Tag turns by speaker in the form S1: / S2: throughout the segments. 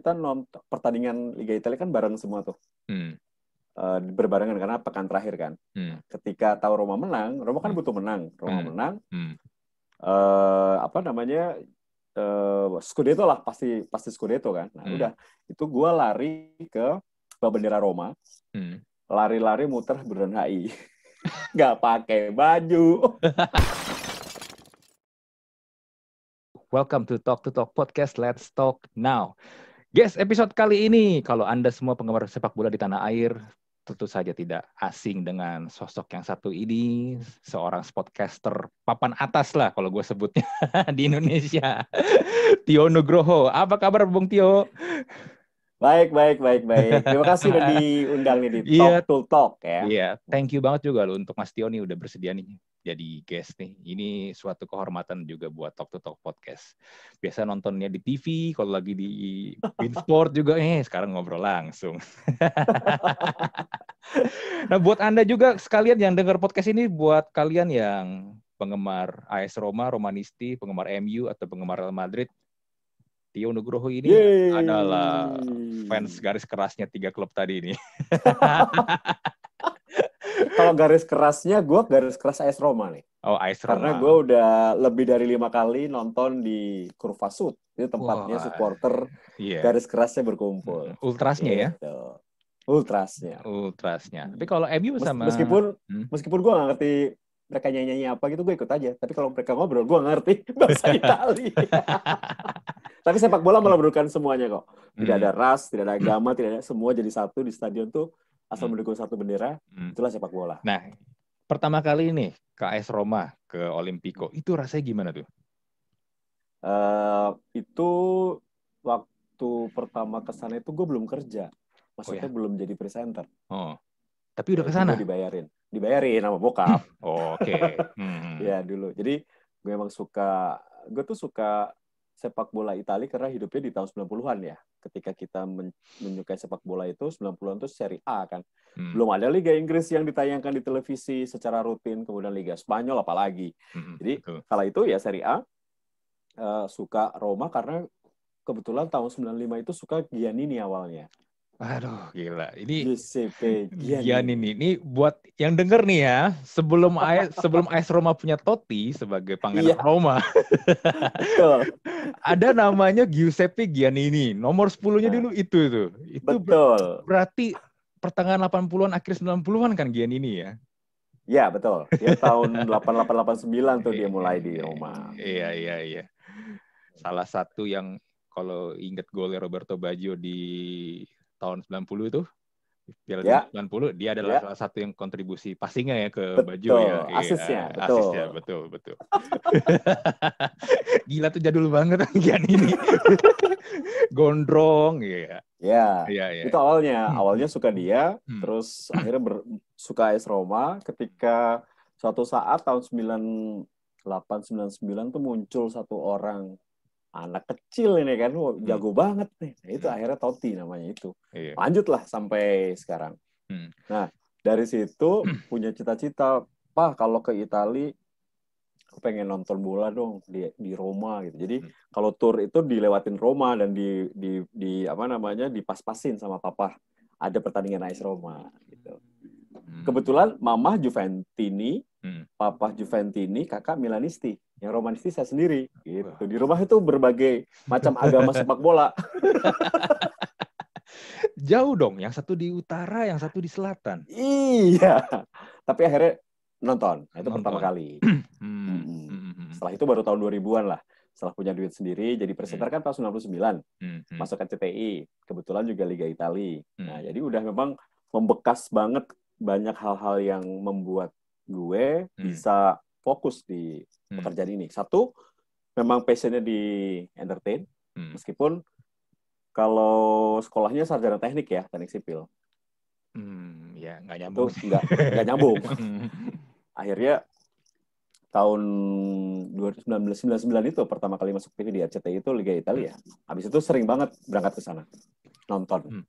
S1: kita nonton pertandingan Liga Italia kan bareng semua tuh. Berbarengan karena pekan terakhir kan. Ketika tahu Roma menang, Roma kan butuh menang. Roma menang. Scudetto lah, pasti Scudetto kan. Nah, udah itu gue lari ke bendera Roma. Lari-lari muter Bundaran HI. Nggak pakai baju.
S2: Welcome to Talk Podcast. Let's talk now. Guys, episode kali ini, kalau Anda semua penggemar sepak bola di tanah air, tentu saja tidak asing dengan sosok yang satu ini, seorang sportcaster papan atas lah kalau gue sebutnya di Indonesia. Tio Nugroho. Apa kabar Bung Tio?
S1: Baik. Terima kasih udah diundang nih di Talk to Talk ya.
S2: Iya, thank you banget juga loh untuk Mas Tio nih udah bersedia nih jadi guest nih. Ini suatu kehormatan juga buat Talk to Talk Podcast. Biasa nontonnya di TV, kalau lagi di Winsport juga, sekarang ngobrol langsung. Nah, buat Anda juga sekalian yang dengar podcast ini, buat kalian yang penggemar AS Roma, Romanisti, penggemar MU, atau penggemar Real Madrid, Tio Nugroho ini adalah fans garis kerasnya 3 klub tadi ini.
S1: Kalau garis kerasnya, gue garis keras AS Roma nih.
S2: Oh, AS Roma.
S1: Karena gue udah lebih dari 5 kali nonton di Curva Sud. Itu tempatnya supporter garis kerasnya berkumpul.
S2: Ultrasnya
S1: gitu. Ya?
S2: Ultrasnya. Tapi kalau MU sama...
S1: Meskipun gue nggak ngerti mereka nyanyi apa gitu, gue ikut aja. Tapi kalau mereka ngobrol, gue ngerti bahasa Itali. Tapi sepak bola meleburkan semuanya kok. Tidak ada ras, tidak ada agama, tidak ada, semua jadi satu di stadion tuh. Asal mendukung satu bendera, itulah sepak bola.
S2: Nah, pertama kali nih ke AS Roma, ke Olimpico, itu rasanya gimana tuh?
S1: Itu waktu pertama ke sana itu gue belum kerja. Maksudnya belum jadi presenter.
S2: Oh, tapi udah ke sana?
S1: Gue dibayarin sama bokap.
S2: Oke.
S1: Ya dulu. Jadi gue emang gue tuh suka sepak bola Italia karena hidupnya di tahun 90-an ya. Ketika kita menyukai sepak bola itu 90-an itu Serie A kan. Belum ada Liga Inggris yang ditayangkan di televisi secara rutin, kemudian Liga Spanyol apalagi. Jadi kala itu ya Serie A, suka Roma karena kebetulan tahun 95 itu suka Giannini awalnya.
S2: Aduh, gila. Ini
S1: Giuseppe
S2: Giannini. Ini buat yang denger nih ya, sebelum AS Roma punya Totti sebagai pangeran Roma.
S1: Betul.
S2: Ada namanya Giuseppe Giannini. Nomor 10-nya dulu itu. Itu
S1: betul.
S2: Berarti pertengahan 80-an akhir 90-an kan Giannini ya?
S1: Iya, betul. Dia tahun 8889 tuh dia mulai di Roma.
S2: Iya. Salah satu yang kalau ingat golnya Roberto Baggio di tahun 90 itu, Piala 90, dia adalah salah satu yang kontribusi passingnya ya ke Baggio ya.
S1: Asisnya,
S2: betul. Gila tuh jadul banget Giannini. Gondrong,
S1: Iya. Itu awalnya suka dia, terus akhirnya suka AS Roma ketika suatu saat tahun 98-99 tuh muncul satu orang anak kecil ini kan, jago banget nih. Nah, itu akhirnya Totti namanya itu. Lanjutlah sampai sekarang. Nah, dari situ punya cita-cita, Pak, kalau ke Italia aku pengen nonton bola dong di Roma gitu. Jadi kalau tour itu dilewatin Roma dan dipas-pasin sama papa. Ada pertandingan AS Roma gitu. Kebetulan mama Juventini, papa Juventini, kakak Milanisti. Yang Romanisti saya sendiri gitu. Di rumah itu berbagai macam agama sepak bola.
S2: Jauh dong, yang satu di utara, yang satu di selatan.
S1: Iya. Tapi akhirnya nonton. Itu pertama kali. Setelah itu baru tahun 2000-an lah. Setelah punya duit sendiri, jadi presenter kan tahun 99. Masuk RCTI. Kebetulan juga Liga Italia. Nah, jadi udah memang membekas banget banyak hal-hal yang membuat gue bisa fokus di pekerjaan ini. Satu, memang passionnya di entertain. Meskipun kalau sekolahnya sarjana teknik ya, teknik sipil.
S2: Ya, nggak nyambung.
S1: Nggak nyambung. Akhirnya tahun 1999 itu pertama kali masuk TV di RCTI itu Liga Italia. Habis itu sering banget berangkat ke sana nonton.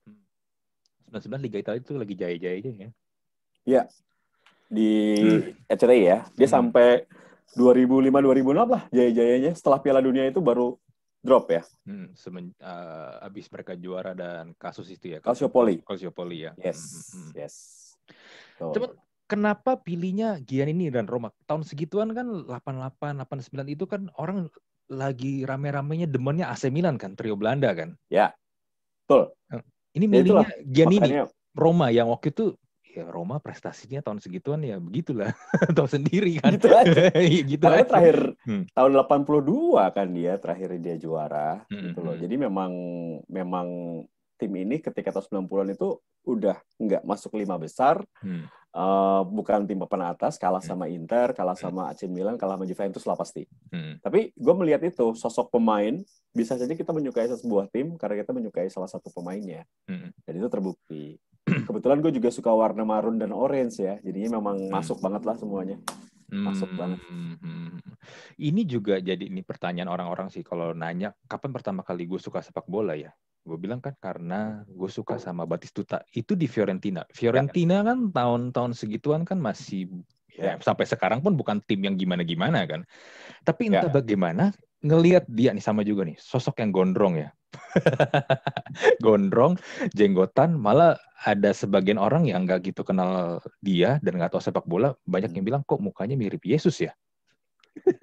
S2: 99 Liga Italia itu lagi jaya-jayanya ya.
S1: Iya. Di RCTI ya. Dia sampai 2005-2006 lah jaya-jayanya. Setelah Piala Dunia itu baru Drop ya.
S2: Abis mereka juara dan kasus itu ya.
S1: Calciopoli
S2: ya.
S1: Yes.
S2: Cuman kenapa pilihnya Giannini dan Roma? Tahun segituan kan 88, 89 itu kan orang lagi rame-ramenya demennya AC Milan kan, trio Belanda kan.
S1: Ya, betul.
S2: Ini milihnya Giannini,
S1: makanya...
S2: Roma yang waktu itu ya Roma prestasinya tahun segituan ya begitulah. Tahu sendiri kan.
S1: Gitu aja.
S2: Gitu
S1: karena
S2: aja.
S1: Terakhir tahun 82 kan terakhir dia juara gitu loh. Jadi memang tim ini ketika tahun 90-an itu udah nggak masuk 5 besar. Bukan tim papan atas, kalah sama Inter, kalah sama AC Milan, kalah sama Juventus lah pasti. Tapi gue melihat itu sosok pemain, bisa saja kita menyukai sebuah tim karena kita menyukai salah satu pemainnya. Dan itu terbukti. Kebetulan gue juga suka warna marun dan orange ya, jadinya memang masuk banget lah semuanya. Masuk banget.
S2: Ini juga jadi ini pertanyaan orang-orang sih kalau nanya kapan pertama kali gue suka sepak bola ya. Gue bilang kan karena gue suka sama Batistuta. Itu di Fiorentina. Fiorentina kan tahun-tahun segituan kan masih ya, sampai sekarang pun bukan tim yang gimana-gimana kan. Tapi entah bagaimana ngelihat dia nih sama juga nih sosok yang gondrong ya. Gondrong, jenggotan, malah ada sebagian orang yang nggak gitu kenal dia dan nggak tahu sepak bola, banyak yang bilang kok mukanya mirip Yesus ya.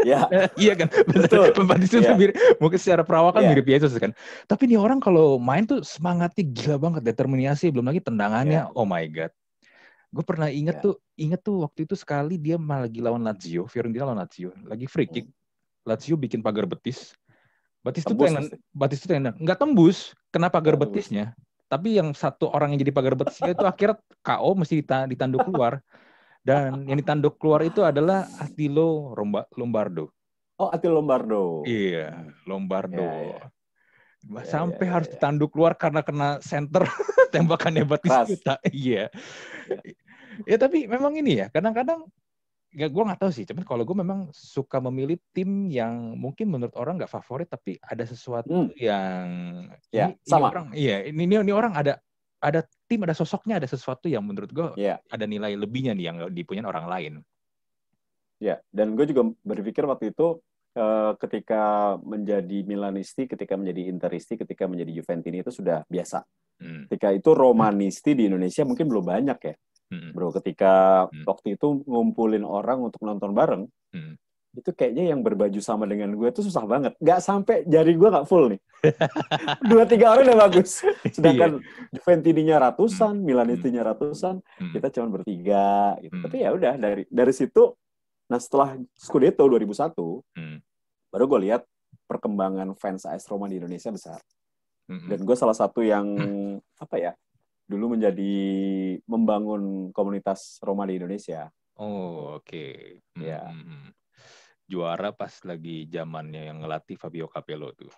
S1: Ya,
S2: iya kan, betul. Batistuta mirip, mungkin secara perawakan mirip Yesus kan. Tapi nih orang kalau main tuh semangatnya gila banget, determinasi, belum lagi tendangannya, oh my god. Gue pernah inget tuh waktu itu sekali dia malah lagi lawan Lazio, Fiorentina lawan Lazio, lagi free kick, Lazio bikin pagar betis. Batistuta yang nggak tembus, kena pagar betisnya. Tapi yang satu orang yang jadi pagar betisnya itu akhirnya KO mesti ditanduk keluar. Dan yang ditanduk keluar itu adalah Attilo Lombardo.
S1: Oh, Attilo Lombardo.
S2: Iya, Lombardo. Sampai harus ditanduk keluar karena kena center tembakannya Batistuta. Iya. Ya tapi memang ini ya, kadang-kadang gue nggak tahu sih, cuman kalau gue memang suka memilih tim yang mungkin menurut orang nggak favorit, tapi ada sesuatu yang
S1: sama.
S2: Ini orang ada tim, ada sosoknya, ada sesuatu yang menurut gue ada nilai lebihnya nih yang dipunyai orang lain.
S1: Ya, dan gue juga berpikir waktu itu ketika menjadi Milanisti, ketika menjadi Interisti, ketika menjadi Juventini itu sudah biasa. Ketika itu Romanisti di Indonesia mungkin belum banyak ya. Bro, ketika waktu itu ngumpulin orang untuk nonton bareng, itu kayaknya yang berbaju sama dengan gue itu susah banget. Nggak sampai jari gue nggak full nih. 2-3 orang udah bagus. Sedangkan Juventininya ratusan, Milanistinya ratusan, kita cuma bertiga. Gitu. Tapi ya udah dari situ, nah setelah Scudetto 2001, baru gue lihat perkembangan fans AS Roma di Indonesia besar. Dan gue salah satu yang dulu menjadi membangun komunitas Roma di Indonesia.
S2: Oh, oke. Ya. Juara pas lagi zamannya yang ngelatih Fabio Capello tuh.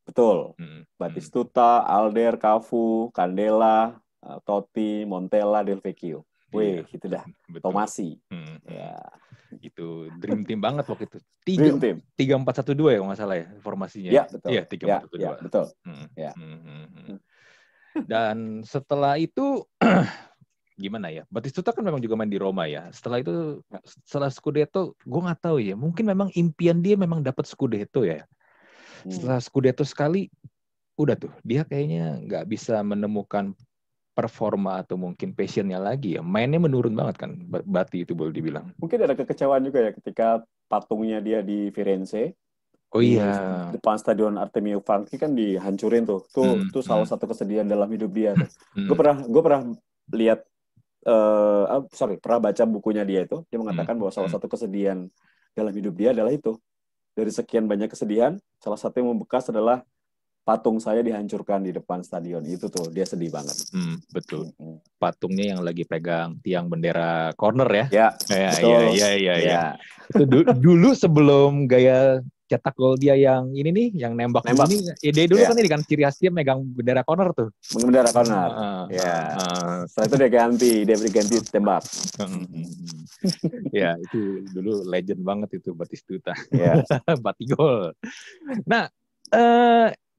S1: Betul. Batistuta, Alder, Cafu, Candela, Totti, Montella, Del Vecchio. Wih, gitu dah. Tomasi. Ya.
S2: Itu dream team banget waktu itu. 3-4-1-2 ya kalau nggak salah ya formasinya.
S1: Iya, betul.
S2: Iya, 3-4-1-2.
S1: Ya, betul. Ya.
S2: Dan setelah itu gimana ya? Batistuta kan memang juga main di Roma ya. Setelah Scudetto, gue nggak tahu ya. Mungkin memang impian dia memang dapat Scudetto ya. Setelah Scudetto sekali, udah tuh dia kayaknya nggak bisa menemukan performa atau mungkin passionnya lagi ya. Mainnya menurun banget kan. Bati itu boleh dibilang.
S1: Mungkin ada kekecewaan juga ya ketika patungnya dia di Firenze.
S2: Oh iya.
S1: Depan stadion Artemio Franchi kan dihancurin tuh. Tuh salah satu kesedihan dalam hidup dia tuh. Gue pernah lihat pernah baca bukunya dia itu. Dia mengatakan bahwa salah satu kesedihan dalam hidup dia adalah itu. Dari sekian banyak kesedihan, salah satu yang membekas adalah patung saya dihancurkan di depan stadion. Itu tuh dia sedih banget.
S2: Betul. Patungnya yang lagi pegang tiang bendera corner ya.
S1: Ya, betul.
S2: Iya. Itu dulu sebelum gaya cetak gol dia yang ini nih, yang nembak. Ini ide dulu kan ini kan ciri khas dia megang bendera corner tuh.
S1: Bendera corner. Setelah itu dia berganti tembak.
S2: Ya, itu dulu legend banget itu Batistuta. Batigol. Nah,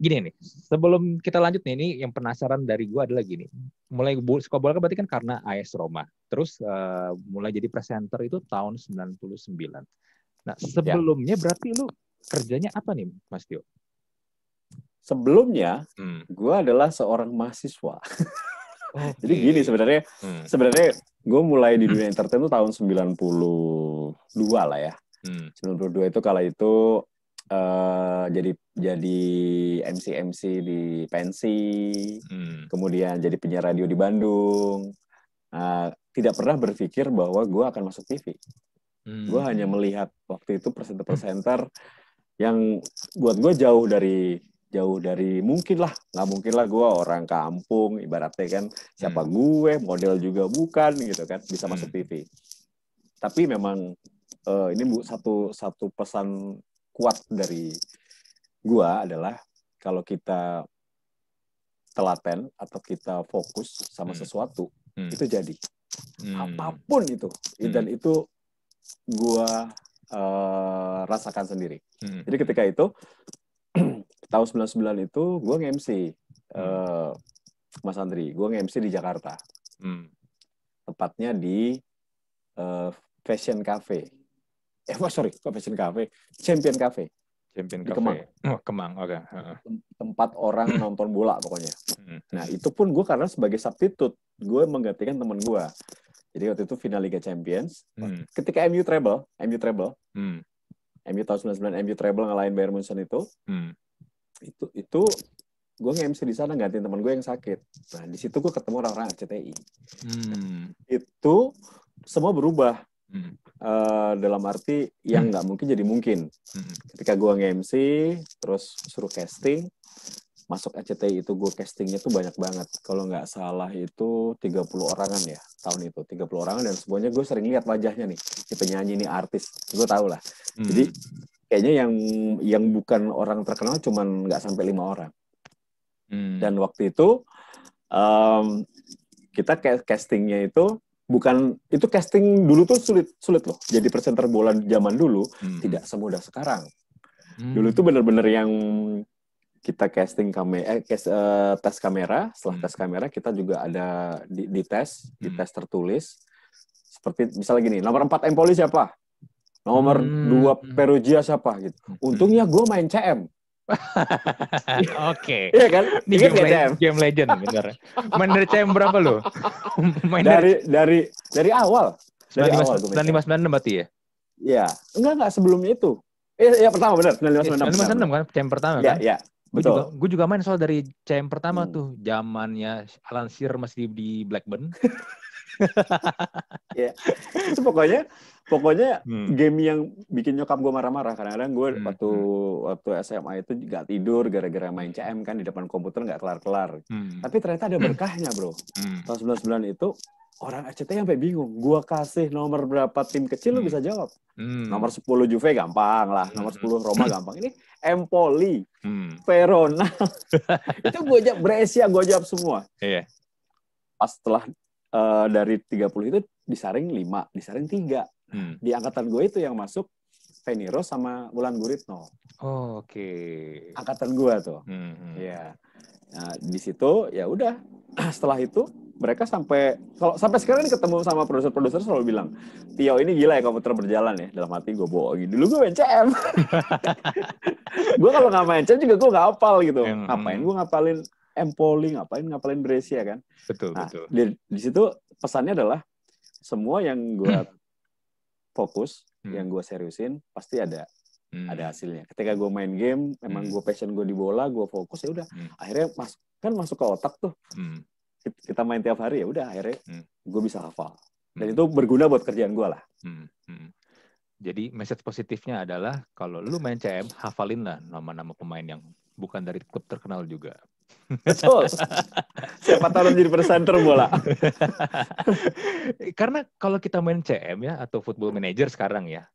S2: gini nih, sebelum kita lanjut nih, ini yang penasaran dari gue adalah gini. Mulai suka bola kan berarti kan karena AS Roma. Terus mulai jadi presenter itu tahun 99. Nah, sebelumnya berarti lu kerjanya apa nih, Mas Tio?
S1: sebelumnya gue adalah seorang mahasiswa. Jadi gini sebenarnya gue mulai di dunia entertain tuh tahun 92 lah ya. 92 itu kala itu jadi MC di pensi, kemudian jadi penyiar radio di Bandung. Tidak pernah berpikir bahwa gue akan masuk TV. Gue hanya melihat waktu itu presenter-presenter yang buat gue jauh dari mungkin lah, nggak mungkin lah gue orang kampung ibaratnya kan, siapa gue, model juga bukan gitu kan, bisa masuk TV. Tapi memang ini satu pesan kuat dari gue adalah kalau kita telaten atau kita fokus sama sesuatu itu jadi apapun itu, dan itu gue rasakan sendiri. Jadi ketika itu tahun 99 itu gue nge-MC Mas Andri, gue nge-MC di Jakarta, tepatnya di Fashion Cafe. Fashion Cafe, Champion Cafe.
S2: Champion
S1: di
S2: Cafe.
S1: Kemang.
S2: Kemang, oke.
S1: Tempat orang nonton bola pokoknya. Nah itu pun gue karena sebagai substitute, gue menggantikan teman gue. Jadi waktu itu final Liga Champions. Ketika MU treble, MU tahun 99 MU treble ngalahin Bayern Munchen itu gue nge-MC di sana gantiin teman gue yang sakit. Nah di situ gue ketemu orang-orang RCTI. Itu semua berubah. Dalam arti yang nggak mungkin jadi mungkin. Ketika gue nge-MC terus suruh casting, masuk RCTI itu gue castingnya tuh banyak banget. Kalau nggak salah itu 30 orangan ya tahun itu, 30 orangan, dan semuanya gue sering lihat wajahnya nih, si penyanyi ini artis, gue tahu lah. Jadi kayaknya yang bukan orang terkenal cuman nggak sampai 5 orang. Dan waktu itu kita castingnya itu bukan, itu casting dulu tuh sulit loh. Jadi presenter bola zaman dulu tidak semudah sekarang. Dulu tuh bener-bener yang kita casting tes kamera. Setelah tes kamera kita juga ada di tes tertulis. Seperti misalnya gini, nomor 4 Empoli siapa? Nomor 2 Perugia siapa gitu. Untungnya gue main CM.
S2: Oke.
S1: Iya kan?
S2: Ini game legend bener. Main dari CM berapa lo?
S1: Main dari awal. Dari awal
S2: 95 berarti ya?
S1: Iya. Enggak sebelumnya itu. Iya pertama benar
S2: 95 kan CM pertama kan?
S1: Iya.
S2: Gue juga main soal dari CM pertama tuh, zamannya Alan Shearer masih di Blackburn.
S1: Ya, itu pokoknya game yang bikin nyokap gue marah-marah. Kadang-kadang gue waktu SMA itu nggak tidur gara-gara main CM kan di depan komputer nggak kelar-kelar. Tapi ternyata ada berkahnya bro. Tahun 99 itu orang RCTI sampai bingung. Gue kasih nomor berapa tim kecil lu bisa jawab. Nomor 10 Juve gampang lah, nomor 10 Roma gampang. Ini Empoli, Verona. Itu gue jawab, Brescia gue jawab semua.
S2: Iya.
S1: Pas setelah dari 30 itu disaring 5, disaring 3. Di angkatan gue itu yang masuk Veniro sama Wulan Guritno.
S2: Oke.
S1: Angkatan gue tuh. Iya. Nah, di situ ya udah. Setelah itu mereka sampai sekarang ini ketemu sama produser selalu bilang, "Tio ini gila ya komputer berjalan ya." Dalam hati gue bohongin. Dulu gue main CM. Gue kalau nggak main CM juga gue nggak hafal gitu. Ngapain gue ngapalin Empoli, ngapalin Brescia kan?
S2: Betul.
S1: Di situ pesannya adalah semua yang gue fokus, yang gue seriusin pasti ada hasilnya. Ketika gue main game, memang gue passion gue di bola, gue fokus ya udah. Akhirnya masuk ke otak tuh. Kita main tiap hari ya udah akhirnya gue bisa hafal. Dan itu berguna buat kerjaan gue lah.
S2: Jadi message positifnya adalah kalau lu main CM, hafalin lah nama-nama pemain yang bukan dari klub terkenal juga.
S1: Betul. Siapa tahu jadi presenter bola.
S2: Karena kalau kita main CM ya atau Football Manager sekarang ya,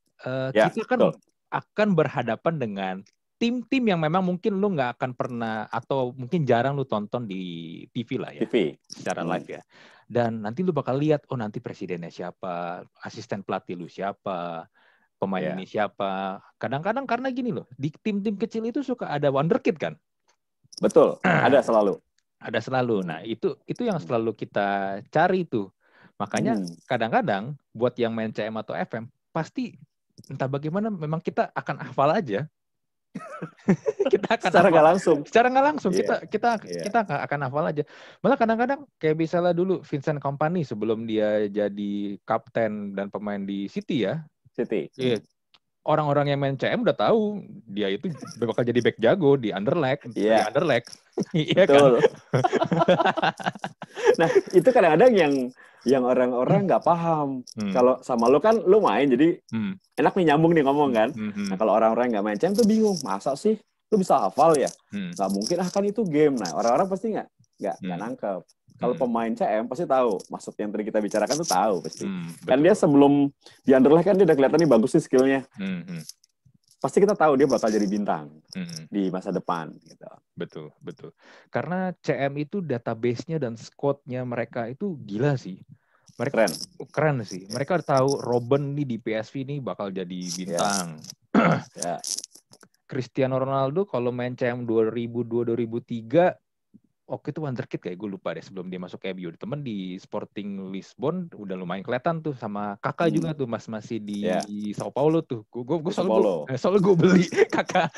S2: kita kan akan berhadapan dengan tim-tim yang memang mungkin lu nggak akan pernah atau mungkin jarang lu tonton di TV lah ya.
S1: TV.
S2: Secara live ya. Dan nanti lu bakal lihat, oh nanti presidennya siapa, asisten pelatih lu siapa, pemain ini siapa. Kadang-kadang karena gini loh, di tim-tim kecil itu suka ada wonderkid kan?
S1: Betul, ada selalu.
S2: Ada selalu. Nah, itu yang selalu kita cari tuh. Makanya kadang-kadang buat yang main CM atau FM, pasti entah bagaimana memang kita akan hafal aja Kita akan
S1: secara nggak langsung.
S2: Secara nggak langsung kita akan hafal aja. Malah kadang-kadang kayak misalnya dulu Vincent Kompany sebelum dia jadi kapten dan pemain di City ya.
S1: City.
S2: Iya. Orang-orang yang main CM udah tahu dia itu bakal jadi back jago di Anderlecht.
S1: Iya.
S2: Di Anderlecht. Iya
S1: kan.
S2: Betul.
S1: Nah, itu kadang-kadang yang orang-orang nggak paham. Kalau sama lo kan lo main jadi enak nih nyambung nih ngomong kan. Nah, kalau orang-orang nggak main CM tuh bingung, masa sih lo bisa hafal ya? Nggak mungkin, kan itu game. Nah, orang-orang pasti nggak nangkep. Kalau pemain CM pasti tahu, maksud yang tadi kita bicarakan tuh tahu pasti. Kan dia sebelum di Anderlecht kan dia udah kelihatan nih bagus sih skillnya. Pasti kita tahu dia bakal jadi bintang di masa depan. Gitu.
S2: Betul. Karena CM itu database-nya dan squad-nya mereka itu gila sih. Mereka keren sih. Mereka tahu Robben nih di PSV nih bakal jadi bintang.
S1: Yeah.
S2: Cristiano Ronaldo kalau main CM 2002-2003 oke itu wonderkid kayak gue lupa deh sebelum dia masuk MU. Temen di Sporting Lisbon udah lumayan kelihatan tuh sama Kakak juga tuh masih di Sao Paulo tuh. Gue soalnya gue beli Kakak.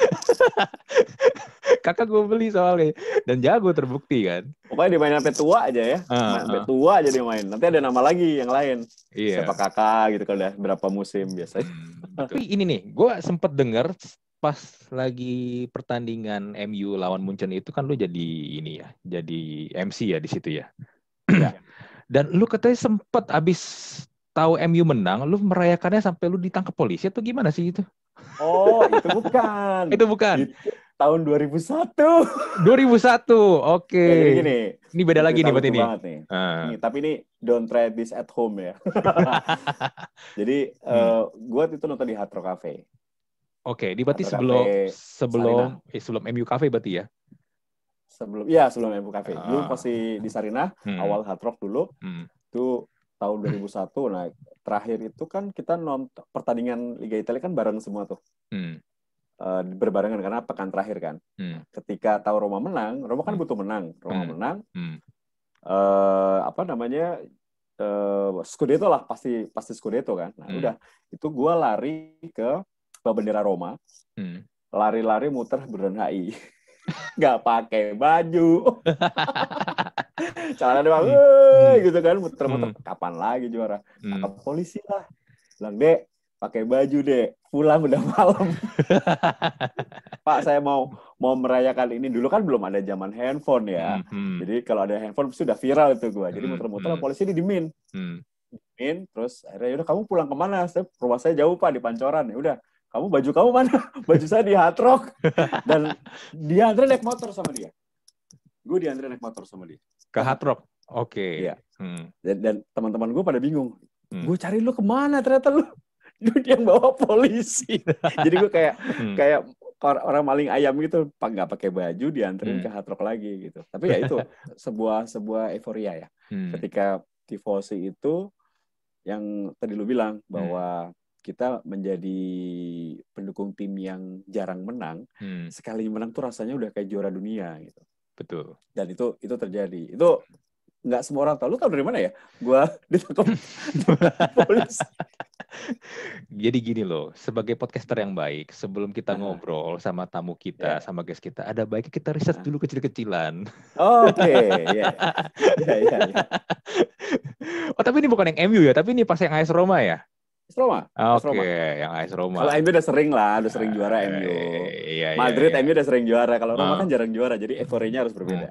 S2: Kakak gue beli soalnya dan jago terbukti kan.
S1: Pokoknya dia main sampai tua aja ya. Sampai tua aja dia main. Nanti ada nama lagi yang lain. Siapa Kakak gitu kalau udah berapa musim biasanya.
S2: Tapi ini nih, gue sempet dengar pas lagi pertandingan MU lawan Munchen itu kan lu jadi ini ya, jadi MC ya di situ ya. Dan lu katanya sempet abis tahu MU menang, lu merayakannya sampai lu ditangkap polisi atau gimana sih itu?
S1: Oh, itu bukan.
S2: Itu bukan.
S1: Itu tahun 2001.
S2: 2001, oke.
S1: Gini.
S2: Ini beda lagi nih buat ini.
S1: Nih. Tapi ini don't try this at home ya. Jadi gue itu nonton di Hard Rock Cafe.
S2: Oke, di berarti sebelum MU Cafe berarti ya?
S1: Sebelum MU Cafe. Dulu pasti di Sarinah, awal Hard Rock dulu. Itu tahun 2001. Nah, terakhir itu kan kita nonton pertandingan Liga Italia kan bareng semua tuh. Berbarengan karena pekan terakhir kan. Ketika tahu Roma menang, Roma kan butuh menang. Roma menang. Scudetto lah, pasti Scudetto kan. Nah, udah. Itu gue lari ke bendera Roma, lari-lari muter Bundaran HI, nggak pakai baju, celana doang, gitu kan, muter-muter. Kapan lagi juara? Tangkap polisi lah, bilang Dek, pakai baju Dek, pulang udah malam. Pak, saya mau merayakan ini. Dulu kan belum ada zaman handphone ya, jadi kalau ada handphone sudah viral itu gue. Jadi muter-muter, polisi didimin. Terus akhirnya, yaudah kamu pulang kemana? Rumah saya jauh Pak, di Pancoran. Ya udah. Baju kamu mana? Baju saya di Hard Rock. Dan dia Andre naik motor sama dia. Gue di Andre naik motor sama dia.
S2: Ke Hard Rock? Oke.
S1: Iya. Dan teman-teman gue pada bingung. Gue cari lu kemana? Ternyata lu dia yang bawa polisi. Jadi gue kayak orang maling ayam gitu. Nggak pakai baju, dianterin ke Hard Rock lagi gitu. Tapi ya itu sebuah euforia ya. Ketika tifosi itu yang tadi lu bilang bahwa kita menjadi pendukung tim yang jarang menang, sekali menang tuh rasanya udah kayak juara dunia gitu.
S2: Betul.
S1: Dan itu terjadi. Itu nggak semua orang tahu. Lu tahu dari mana ya? Gua ditangkap polisi.
S2: Jadi gini loh, sebagai podcaster yang baik, sebelum kita ngobrol sama tamu kita, sama guest kita, ada baiknya kita riset dulu kecil-kecilan.
S1: Oke, ya.
S2: Oh, tapi ini bukan yang MU ya, tapi ini pas yang AS Roma ya?
S1: Roma.
S2: Oke, yang AS Roma.
S1: Kalau MU udah sering juara MU. Madrid MU udah sering juara. Kalau Roma kan jarang juara, jadi euforianya harus berbeda.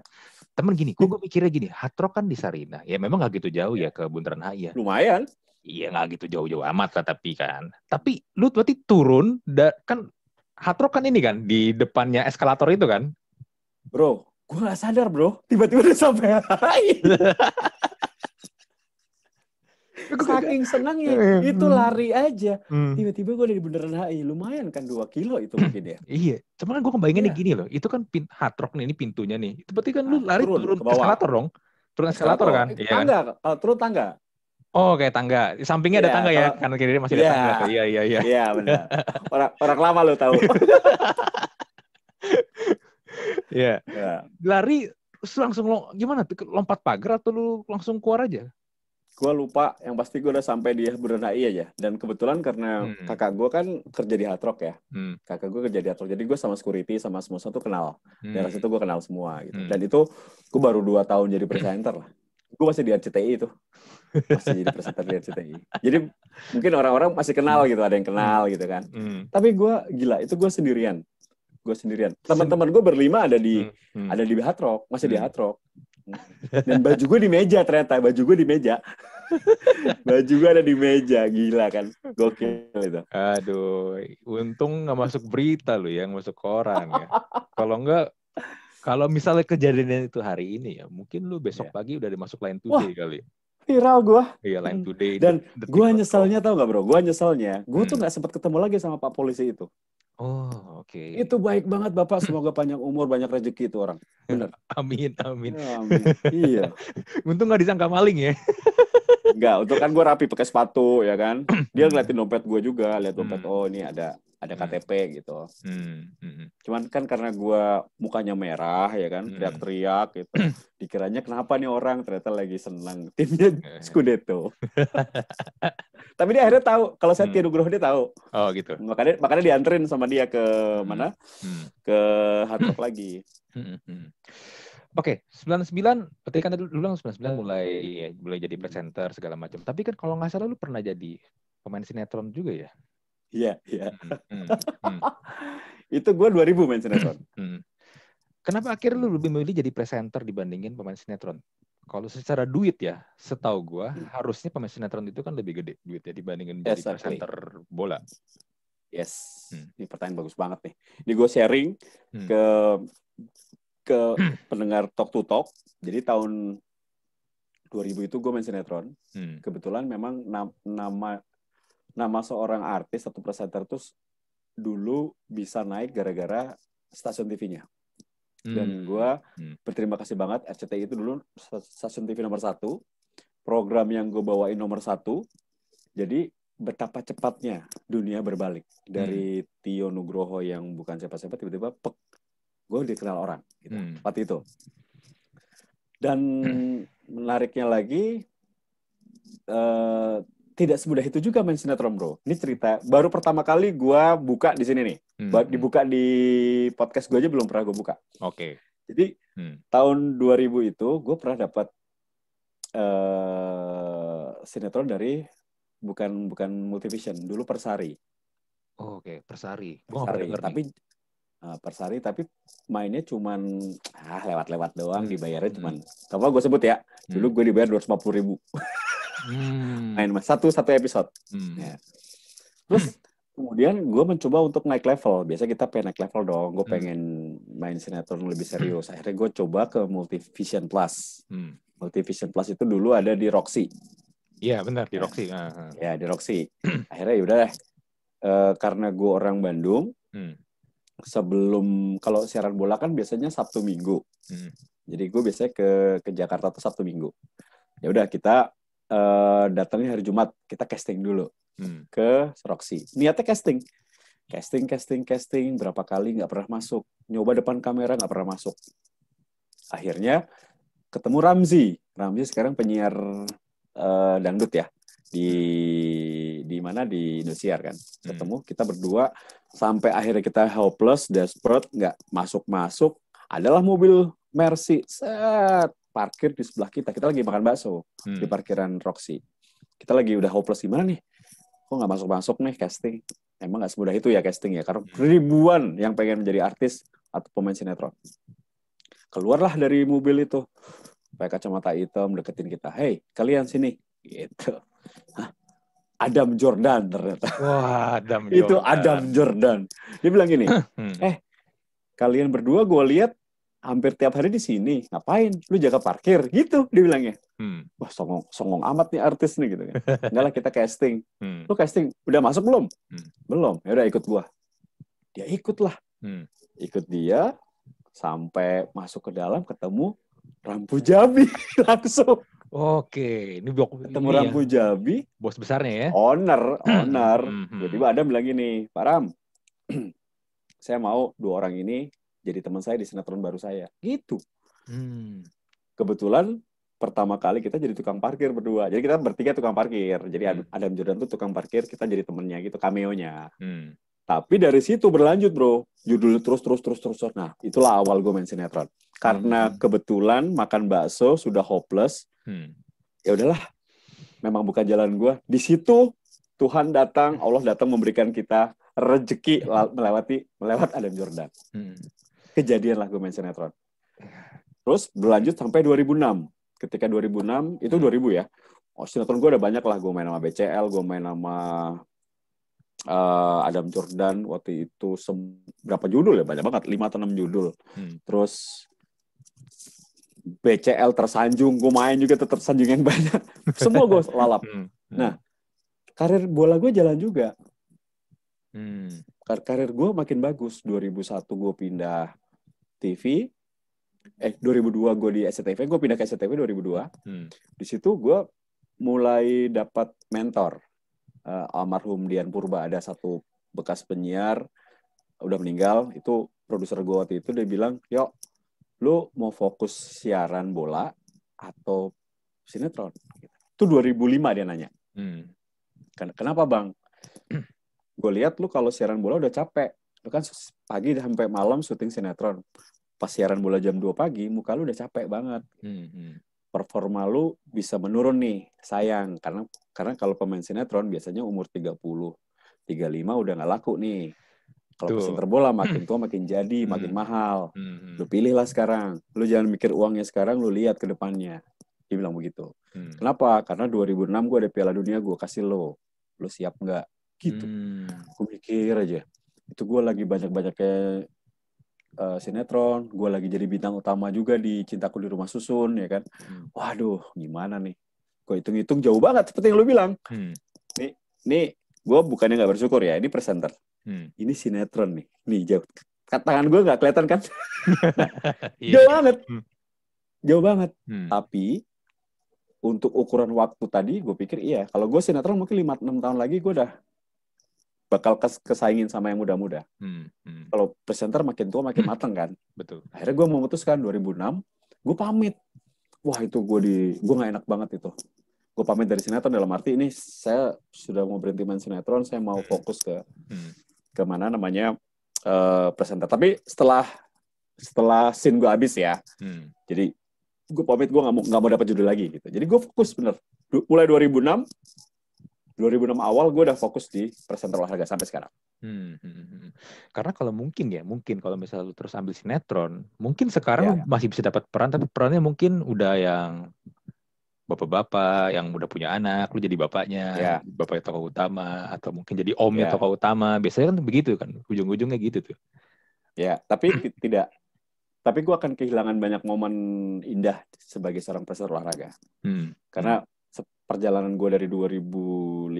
S2: Temen gini, gue mikirnya gini, Hard Rock kan di Sarinah. Ya memang nggak gitu jauh ya ke Bundaran HI ya.
S1: Lumayan.
S2: Iya nggak gitu jauh-jauh amat lah tapi kan. Tapi lu berarti turun, kan Hard Rock kan ini kan di depannya eskalator itu kan?
S1: Bro, gue nggak sadar bro. Tiba-tiba udah sampai HI. Saking senangnya itu lari aja. Tiba-tiba gue dari Bundaran HI. Lumayan kan 2 kilo itu mungkin ya.
S2: Iya. Cuman gue kebayanginnya gini loh. Itu kan Hard Rock nih, ini pintunya nih. Itu berarti kan lu lari turun eskalator dong. Turun eskalator kan?
S1: Tangga. Kalau turun tangga.
S2: Oh kayak tangga. Di sampingnya ada tangga ya. Kanan kiri masih ada tangga. Iya.
S1: Iya benar. Orang lama lo tahu.
S2: Iya. Lari terus langsung gimana? Lompat pagar atau lu langsung keluar aja?
S1: Gue lupa, yang pasti gue udah sampai di Bundaran HI aja. Dan kebetulan karena kakak gue kan kerja di Hard Rock ya. Kakak gue kerja di Hard Rock. Jadi gue sama security, sama semua tuh kenal. Daerah situ gue kenal semua gitu. Dan itu gue baru 2 tahun jadi presenter lah. Gue masih di RCTI itu. Masih jadi presenter di RCTI. Jadi mungkin orang-orang masih kenal gitu. Ada yang kenal gitu kan. Tapi gue gila, itu gue sendirian. Teman-teman gue berlima ada di Hard Rock. Masih di Hard Rock. Dan baju gue di meja ternyata. Baju gue ada di meja. Gila kan. Gokil itu.
S2: Aduh. Untung nggak masuk berita lu yang masuk koran ya. Kalau enggak, kalau misalnya kejadian itu hari ini ya, mungkin lu besok pagi udah dimasuk Line Today kali.
S1: Viral gue.
S2: Iya, Line Today.
S1: Dan gue nyeselnya tau gak bro? Gue tuh gak sempat ketemu lagi sama Pak Polisi itu.
S2: Oh, oke.
S1: Itu baik banget Bapak. Semoga panjang umur, banyak rezeki itu orang. Bener.
S2: Amin.
S1: Ya, amin. Iya.
S2: Untung gak disangka maling ya.
S1: Enggak, untuk kan gue rapi pakai sepatu ya kan. Dia ngeliatin dompet gue juga, lihat dompet, oh ini ada KTP gitu. Cuman kan karena gue mukanya merah ya kan, teriak-teriak gitu. Dikiranya kenapa nih orang, ternyata lagi senang timnya Scudetto. Tapi dia akhirnya tahu kalau saya Tio Nugroho, dia tahu.
S2: Oh gitu.
S1: Makanya dianterin sama dia ke mana? Ke Hard Rock lagi.
S2: Oke, 99, berarti kan tadi lu bilang 99 mulai jadi presenter segala macam. Tapi kan kalau nggak salah lu pernah jadi pemain sinetron juga ya?
S1: Iya. Itu gue 2000 main sinetron.
S2: Kenapa akhirnya lu lebih memilih jadi presenter dibandingin pemain sinetron? Kalau secara duit ya, setahu gue harusnya pemain sinetron itu kan lebih gede duitnya dibandingin jadi presenter bola.
S1: Yes, ini pertanyaan bagus banget nih. Ini gue sharing ke pendengar Talk to Talk. Jadi tahun 2000 itu gue main sinetron. Kebetulan memang nama seorang artis atau presenter itu dulu bisa naik gara-gara stasiun TV-nya. Dan gue berterima kasih banget, RCTI itu dulu stasiun TV nomor 1, program yang gue bawain nomor 1. Jadi betapa cepatnya dunia berbalik. Dari Tio Nugroho yang bukan siapa-siapa, tiba-tiba gue dikenal orang gitu. Seperti itu. Dan menariknya lagi, tidak semudah itu juga main sinetron bro. Ini cerita baru pertama kali gue buka di sini nih. Dibuka di podcast gue aja belum pernah gue buka.
S2: Oke.
S1: Jadi tahun 2000 itu gue pernah dapat sinetron dari bukan Multivision, dulu Persari.
S2: Oh, oke, Persari.
S1: Persari tapi mainnya cuman lewat-lewat doang, dibayarnya cuman apa gue sebut ya. Dulu gue dibayar 250.000. Main satu episode. Ya. Terus kemudian gue mencoba untuk naik level. Biasa kita pengen naik level dong. Gue pengen main sinetron lebih serius. Akhirnya gue coba ke Multivision Plus. Multivision Plus itu dulu ada di Roxy.
S2: Iya benar, di Roxy.
S1: Ya di Roxy. Akhirnya yaudah deh. Karena gue orang Bandung. Sebelum kalau siaran bola kan biasanya Sabtu Minggu. Jadi gue biasanya ke Jakarta tuh Sabtu Minggu. Ya udah kita datangnya hari Jumat, kita casting dulu ke Roxy. Niatnya casting berapa kali nggak pernah masuk, nyoba depan kamera nggak pernah masuk. Akhirnya ketemu Ramzi sekarang penyiar dangdut ya di mana di Indosiar kan. Ketemu kita berdua sampai akhirnya kita hopeless, desperate, nggak masuk. Adalah mobil Mercy parkir di sebelah kita lagi makan bakso di parkiran Roxy. Kita lagi udah hopeless, gimana nih? Kok nggak masuk nih casting? Emang nggak semudah itu ya casting ya, karena ribuan yang pengen menjadi artis atau pemain sinetron. Keluarlah dari mobil itu, pakai kacamata hitam, deketin kita. Hey, kalian sini, gitu. Adam Jordan ternyata.
S2: Wah, Adam Jordan.
S1: Itu Adam Jordan. Dia bilang gini, kalian berdua gue lihat hampir tiap hari di sini, ngapain? Lu jaga parkir, gitu dia bilangnya. Wah, songong amat nih artis nih gitu kan. Enggak lah, kita casting. Lu casting, udah masuk belum? Belum. Ya udah ikut gua. Dia ikutlah. Ikut dia sampai masuk ke dalam, ketemu Rampu Jabi langsung.
S2: Oke, ini
S1: ketemu Rampu Jabi,
S2: bos besarnya ya.
S1: Owner. Tiba-tiba Adam bilang gini, Pak Ram, saya mau 2 orang ini jadi teman saya di sinetron baru saya. Gitu. Kebetulan pertama kali kita jadi tukang parkir berdua. Jadi kita bertiga tukang parkir. Jadi Adam Jordan tuh tukang parkir, kita jadi temennya gitu, cameo-nya. Tapi dari situ berlanjut, bro. Judul terus. Nah, itulah awal gue main sinetron. Karena kebetulan makan bakso sudah hopeless. Ya udahlah, memang bukan jalan gue. Di situ Tuhan datang, Allah datang memberikan kita rezeki melewat Adam Jordan. Kejadian lah gue main sinetron. Terus berlanjut sampai 2006. Ketika 2006, itu 2000 ya. Sinetron gue udah banyak lah. Gue main sama BCL, gue main sama Adam Jordan. Waktu itu berapa judul ya? Banyak banget, 5 atau 6 judul. Terus BCL tersanjung, gue main juga tersanjung yang banyak. Semua gue lalap. Nah, karir bola gue jalan juga. Karir gue makin bagus. 2001 gue pindah TV. 2002 gue di SCTV, gue pindah ke SCTV 2002. Di situ gue mulai dapat mentor. Almarhum Dian Purba, ada satu bekas penyiar, udah meninggal, itu produser gue waktu itu, dia bilang, yuk, lu mau fokus siaran bola atau sinetron? Itu 2005 dia nanya. Kenapa bang? Gue lihat lu kalau siaran bola udah capek. Lu kan pagi sampai malam syuting sinetron. Pas siaran bola jam 2 pagi, muka lu udah capek banget. Performa lu bisa menurun nih, sayang. Karena kalau pemain sinetron biasanya umur 30, 35 udah nggak laku nih. Kalau presenter bola makin tua makin jadi, makin mahal. Lu pilih lah sekarang. Lu jangan mikir uangnya sekarang, lu lihat ke depannya. Dia bilang begitu. Kenapa? Karena 2006 gue ada Piala Dunia, gue kasih lo. Lu siap nggak? Gitu. Gue mikir aja. Itu gue lagi banyak-banyaknya sinetron, gue lagi jadi bintang utama juga di Cintaku di Rumah Susun, ya kan. Waduh, gimana nih? Gue hitung-hitung jauh banget, seperti yang lu bilang. Nih, gue bukannya nggak bersyukur ya, ini presenter. Ini sinetron nih. Nih, jauh. Tangan gue nggak kelihatan kan? Jauh banget. Jauh banget. Tapi, untuk ukuran waktu tadi, gue pikir iya. Kalau gue sinetron mungkin 5-6 tahun lagi, gue udah bakal kesaingin sama yang muda-muda. Kalau presenter makin tua makin matang kan.
S2: Betul.
S1: Akhirnya gue memutuskan 2006, gue pamit. Wah itu gue nggak enak banget itu. Gue pamit dari sinetron dalam arti ini saya sudah mau berhenti main sinetron, saya mau fokus ke mana namanya presenter. Tapi setelah scene gue habis ya, jadi gue pamit, gue nggak mau dapat judul lagi gitu. Jadi gue fokus bener. Mulai 2006 awal gue udah fokus di presenter olahraga sampai sekarang.
S2: Karena kalau mungkin kalau misalnya lu terus ambil sinetron, mungkin sekarang masih bisa dapat peran, tapi perannya mungkin udah yang bapak-bapak yang udah punya anak, lu jadi bapaknya, bapaknya tokoh utama, atau mungkin jadi omnya tokoh utama. Biasanya kan begitu kan, ujung-ujungnya gitu tuh.
S1: Ya, tapi tidak. Tapi gue akan kehilangan banyak momen indah sebagai seorang presenter olahraga. Karena perjalanan gue dari 2005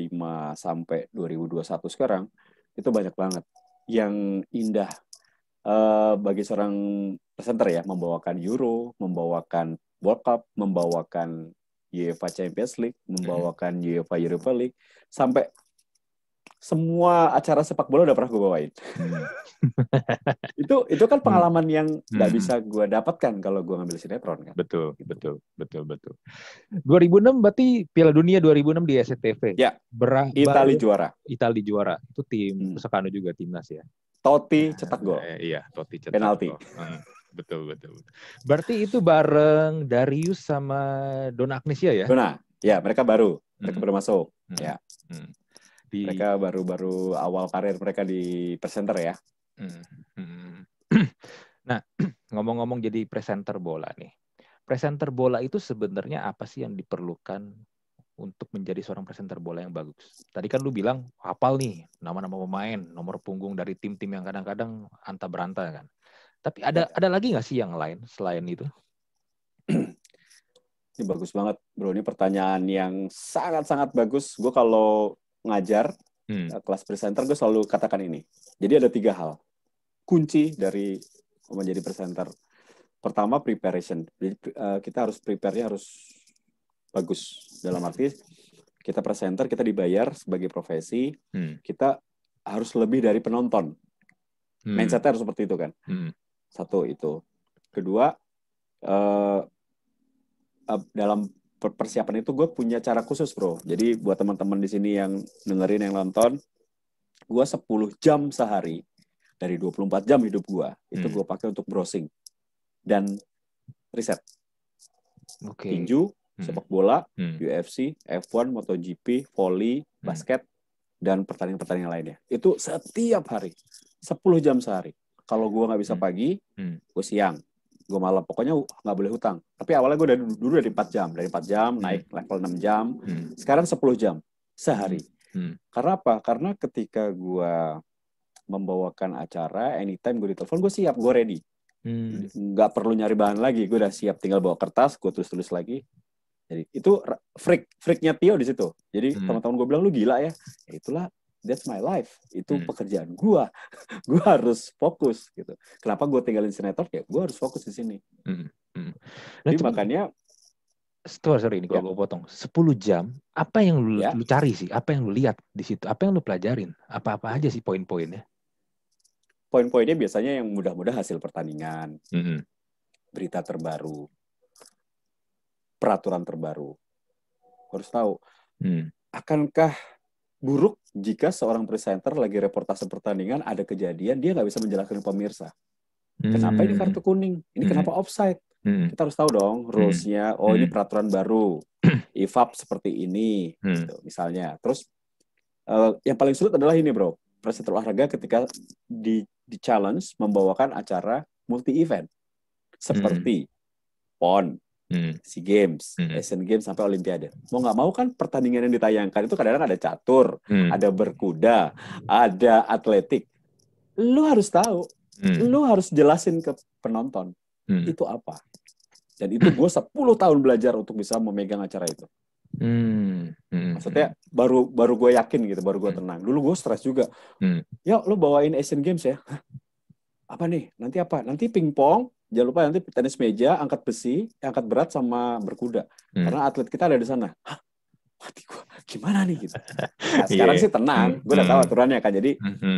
S1: sampai 2021 sekarang, itu banyak banget yang indah bagi seorang presenter ya, membawakan Euro, membawakan World Cup, membawakan UEFA Champions League, membawakan UEFA Europa League, sampai semua acara sepak bola udah pernah gue bawain. itu kan pengalaman yang nggak bisa gue dapatkan kalau gue ngambil sinetron kan.
S2: Betul. 2006 berarti Piala Dunia 2006 di SCTV.
S1: Ya. Italia juara.
S2: Italia juara. Itu tim Pesakano juga, timnas ya.
S1: Totti cetak gol.
S2: Iya, Totti cetak
S1: penalti.
S2: Gol. Betul. Berarti itu bareng Darius sama Donna Agnesia ya?
S1: Donna. Ya, mereka baru masuk. Ya. Mereka baru awal karir mereka di presenter ya.
S2: Nah, ngomong-ngomong jadi presenter bola nih. Presenter bola itu sebenarnya apa sih yang diperlukan untuk menjadi seorang presenter bola yang bagus? Tadi kan lu bilang hafal nih nama-nama pemain, nomor punggung dari tim-tim yang kadang-kadang anta beranta kan. Tapi ada lagi nggak sih yang lain selain itu?
S1: Ini bagus banget, bro. Ini pertanyaan yang sangat-sangat bagus. Gue kalau ngajar kelas presenter, gue selalu katakan ini. Jadi ada 3 hal kunci dari menjadi presenter. Pertama, preparation. Jadi kita harus prepare-nya harus bagus. Dalam arti kita presenter, kita dibayar sebagai profesi, kita harus lebih dari penonton. Mindset-nya harus seperti itu kan. Satu itu. Kedua, dalam persiapan itu gue punya cara khusus, bro. Jadi buat teman-teman di sini yang dengerin, yang nonton, gue 10 jam sehari dari 24 jam hidup gue itu gue pakai untuk browsing dan riset. Tinju, sepak bola, UFC, F1, MotoGP, volley, basket, dan pertandingan-pertandingan lainnya. Itu setiap hari, 10 jam sehari. Kalau gue nggak bisa pagi, gue siang. Gue malam, pokoknya nggak boleh hutang. Tapi awalnya gue dulu dari 4 jam. Dari 4 jam, naik level 6 jam. Sekarang 10 jam sehari. Karena apa? Karena ketika gue membawakan acara, anytime gue ditelepon, gue siap, gue ready. Nggak perlu nyari bahan lagi. Gue udah siap, tinggal bawa kertas, gue tulis-tulis lagi. Jadi itu freaknya Tio di situ. Jadi teman-teman gue bilang, lu gila ya. Ya itulah, that's my life. Itu pekerjaan gue. Gue harus fokus gitu. Kenapa gue tinggalin sinetron? Ya gue harus fokus di sini.
S2: Nah,
S1: jadi makanya
S2: sorry ini kalau gue potong. 10 jam, apa yang lu cari sih? Apa yang lu lihat di situ? Apa yang lu pelajarin? Apa aja sih poin-poinnya?
S1: Poin-poinnya biasanya yang mudah-mudah hasil pertandingan. Berita terbaru. Peraturan terbaru. Harus tahu. Akankah buruk jika seorang presenter lagi reportase pertandingan ada kejadian dia nggak bisa menjelaskan ke pemirsa. Kenapa ini kartu kuning? Ini kenapa offside? Kita harus tahu dong rules-nya. Oh, ini peraturan baru. IFAB seperti ini, gitu, misalnya. Terus yang paling sulit adalah ini, bro. Presenter olahraga ketika di challenge membawakan acara multi event seperti PON, SEA Games, Asian Games sampai Olimpiade. Mau nggak mau kan pertandingan yang ditayangkan itu kadang-kadang ada catur, ada berkuda, ada atletik. Lu harus tahu, lu harus jelasin ke penonton itu apa. Dan itu gue 10 tahun belajar untuk bisa memegang acara itu. Maksudnya baru gue yakin gitu, baru gue tenang. Dulu gue stres juga. Ya, lu bawain Asian Games ya. Apa nih? Nanti apa? Nanti pingpong. Jangan lupa nanti tenis meja, angkat besi, angkat berat sama berkuda. Karena atlet kita ada di sana. Hah? Mati gue, gimana nih gitu. Nah, sekarang sih tenang, gue udah tahu aturannya kan, jadi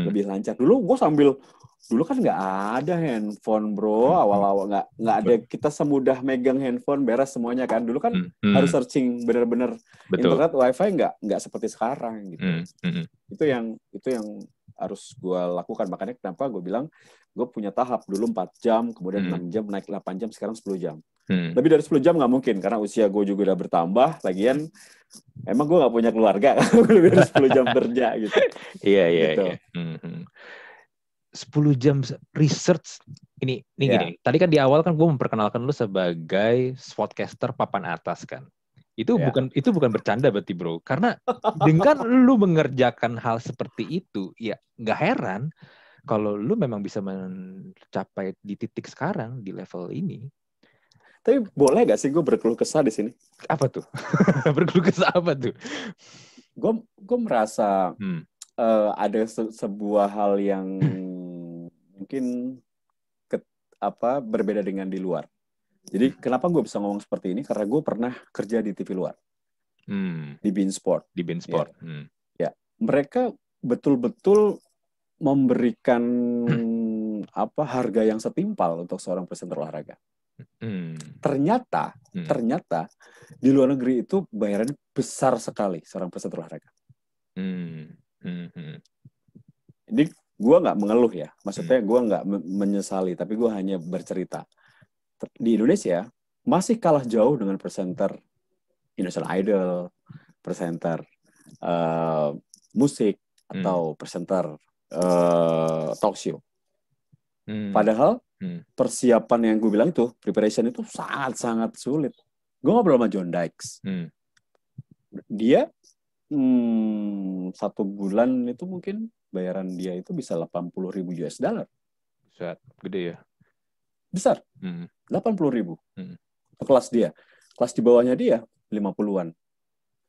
S1: lebih lancar. Dulu kan nggak ada handphone, bro. Awal-awal nggak ada, kita semudah megang handphone beres semuanya kan. Dulu kan harus searching bener-bener internet, wifi nggak seperti sekarang gitu. Itu yang harus gue lakukan. Makanya kenapa gue bilang gue punya tahap dulu 4 jam, kemudian 6 jam, naik 8 jam, sekarang 10 jam. Lebih dari 10 jam nggak mungkin, karena usia gue juga udah bertambah. Lagian, emang gue nggak punya keluarga, lebih dari 10 jam kerja gitu.
S2: Iya.
S1: Gitu.
S2: 10 jam research. Ini gini, tadi kan di awal kan gue memperkenalkan lu sebagai sportcaster papan atas kan. Itu bukan bercanda berarti, bro. Karena dengan lu mengerjakan hal seperti itu, ya nggak heran kalau lu memang bisa mencapai di titik sekarang di level ini.
S1: Tapi boleh nggak sih gue berkeluh kesah di sini?
S2: Apa tuh? Berkeluh kesah apa tuh?
S1: Gue merasa ada sebuah hal yang mungkin berbeda dengan di luar. Jadi kenapa gue bisa ngomong seperti ini? Karena gue pernah kerja di TV luar, di beIN Sport.
S2: Di beIN Sport.
S1: Ya, mereka betul-betul memberikan harga yang setimpal untuk seorang presenter olahraga. Ternyata di luar negeri itu bayarannya besar sekali seorang presenter olahraga. Jadi gue nggak mengeluh ya, maksudnya gue nggak menyesali, tapi gue hanya bercerita. Di Indonesia masih kalah jauh dengan presenter Indonesian Idol, presenter musik atau presenter talk show. Padahal persiapan yang gue bilang itu, preparation itu sangat-sangat sulit. Gue ngobrol sama John Dykes. Dia 1 bulan itu mungkin bayaran dia itu bisa $80,000 US.
S2: Besar, gede ya?
S1: Besar. 80,000. Kelas dia. Kelas di bawahnya dia 50-an.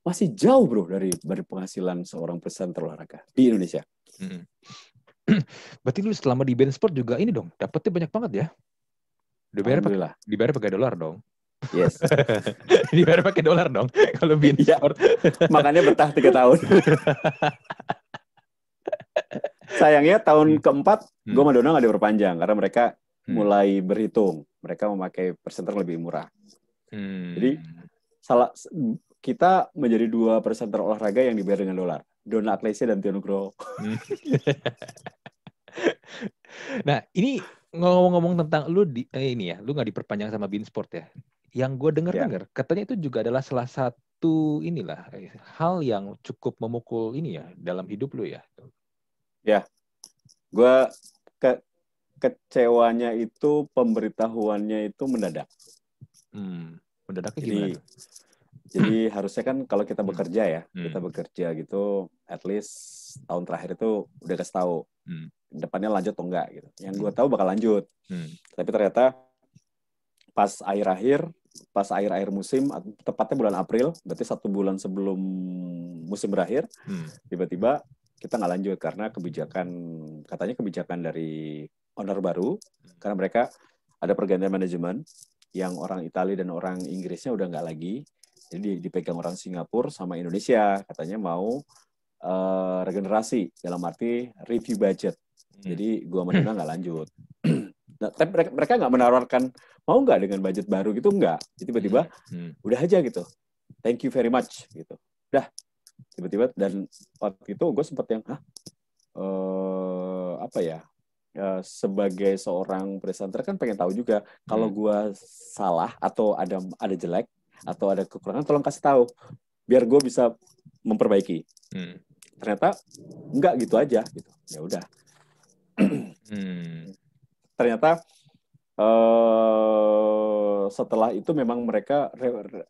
S1: Masih jauh, bro, dari penghasilan seorang presenter olahraga di Indonesia.
S2: Berarti lu selama di beIN Sport juga ini dong, dapetnya banyak banget ya? Dibayar pakai dolar dong.
S1: Yes.
S2: Dibayar pakai dolar dong kalau beIN Sport.
S1: Makanya betah 3 tahun. Sayangnya tahun keempat gue sama Dona nggak diperpanjang karena mereka mulai berhitung. Mereka memakai presenter lebih murah. Jadi kita menjadi 2 presenter olahraga yang dibayar dengan dolar. Donna Agnesia dan Tio Nugroho.
S2: Nah, ini ngomong-ngomong tentang lu ini ya, lu nggak diperpanjang sama Beansport ya. Yang gue dengar katanya itu juga adalah salah satu hal yang cukup memukul ini ya dalam hidup lu ya.
S1: Ya, gue kecewanya itu pemberitahuannya itu mendadak.
S2: Mendadaknya gimana?
S1: Jadi harusnya kan kalau kita bekerja ya, kita bekerja gitu, at least tahun terakhir itu udah kasih tahu depannya lanjut atau enggak gitu. Yang gue tahu bakal lanjut, tapi ternyata pas akhir musim, tepatnya bulan April, berarti 1 bulan sebelum musim berakhir, tiba-tiba kita nggak lanjut karena katanya kebijakan dari owner baru, karena mereka ada pergantian manajemen yang orang Italia dan orang Inggrisnya udah nggak lagi. Jadi dipegang orang Singapura sama Indonesia, katanya mau regenerasi dalam arti review budget. Jadi gua sama Dona nggak lanjut. Nah, tapi mereka nggak menawarkan mau nggak dengan budget baru gitu, nggak. Jadi tiba-tiba udah aja gitu. Thank you very much gitu. Udah tiba-tiba, dan waktu itu gue sempet yang sebagai seorang presenter kan pengen tahu juga kalau gue salah atau ada jelek atau ada kekurangan, tolong kasih tahu biar gue bisa memperbaiki. Ternyata enggak gitu aja gitu. Ya udah. Ternyata setelah itu memang mereka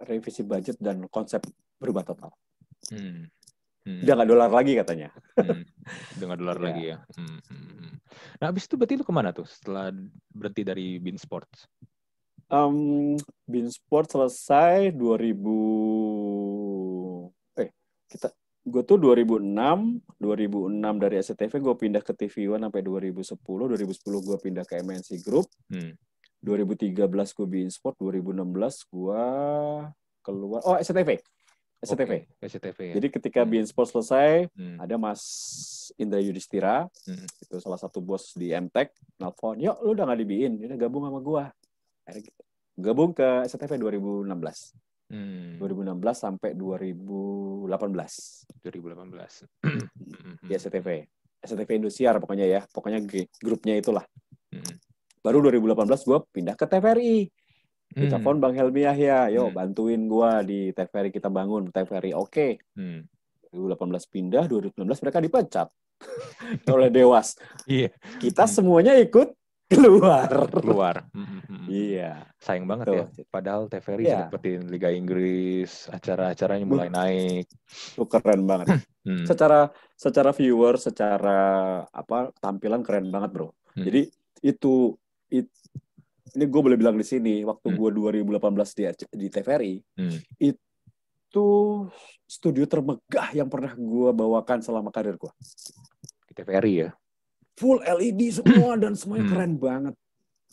S1: revisi budget dan konsep berubah total. Udah nggak dolar lagi katanya.
S2: Udah nggak dolar lagi ya. Nah, abis itu berarti lu kemana tuh setelah berhenti dari Beansport?
S1: Beansport selesai 2006 dari SCTV gue pindah ke TV One sampai 2010 gue pindah ke MNC Group. 2013 gue Beansport, 2016 gue keluar SCTV.
S2: Okay.
S1: Ya. Jadi ketika Beansport selesai, ada Mas Indra Yudhistira, itu salah satu bos di MTech, nelfon, yuk lu udah nggak di BIN, udah gabung sama gua. Gabung ke SCTV 2016. 2016 sampai 2018. Di SCTV Indosiar pokoknya grupnya itulah. Baru 2018 gua pindah ke TVRI. Ditelepon Bang Helmi Yahya, yuk bantuin gua di TVRI, kita bangun TVRI. Oke. 2018 pindah, 2019 mereka dipecat oleh Dewas.
S2: Iya.
S1: Kita semuanya ikut keluar.
S2: Iya. Sayang banget ya. Padahal TVRI seperti Liga Inggris, acara-acaranya mulai naik.
S1: Itu keren banget. Secara viewer, secara tampilan keren banget, bro. Jadi ini gue boleh bilang di sini, waktu gue 2018 di TVRI, itu studio termegah yang pernah gue bawakan selama karir gue.
S2: Di TVRI ya?
S1: Full LED semua dan semuanya keren banget.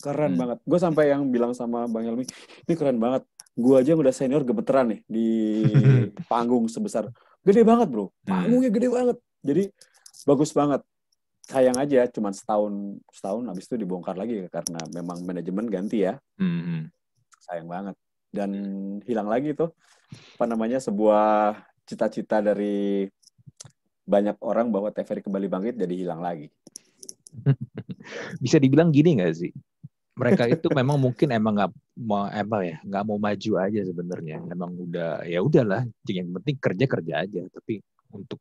S1: Keren banget. Gue sampai yang bilang sama Bang Helmi, ini keren banget. Gue aja yang udah senior gemeteran nih di panggung sebesar. Gede banget, bro. Panggungnya gede banget. Jadi bagus banget. Sayang aja cuma setahun habis itu dibongkar lagi karena memang manajemen ganti ya. Sayang banget. Dan hilang lagi tuh sebuah cita-cita dari banyak orang bahwa TVRI kembali bangkit, jadi hilang lagi.
S2: Bisa dibilang gini nggak sih? Mereka itu memang mungkin nggak mau maju aja sebenarnya. Memang udahlah. Yang penting kerja aja. Tapi untuk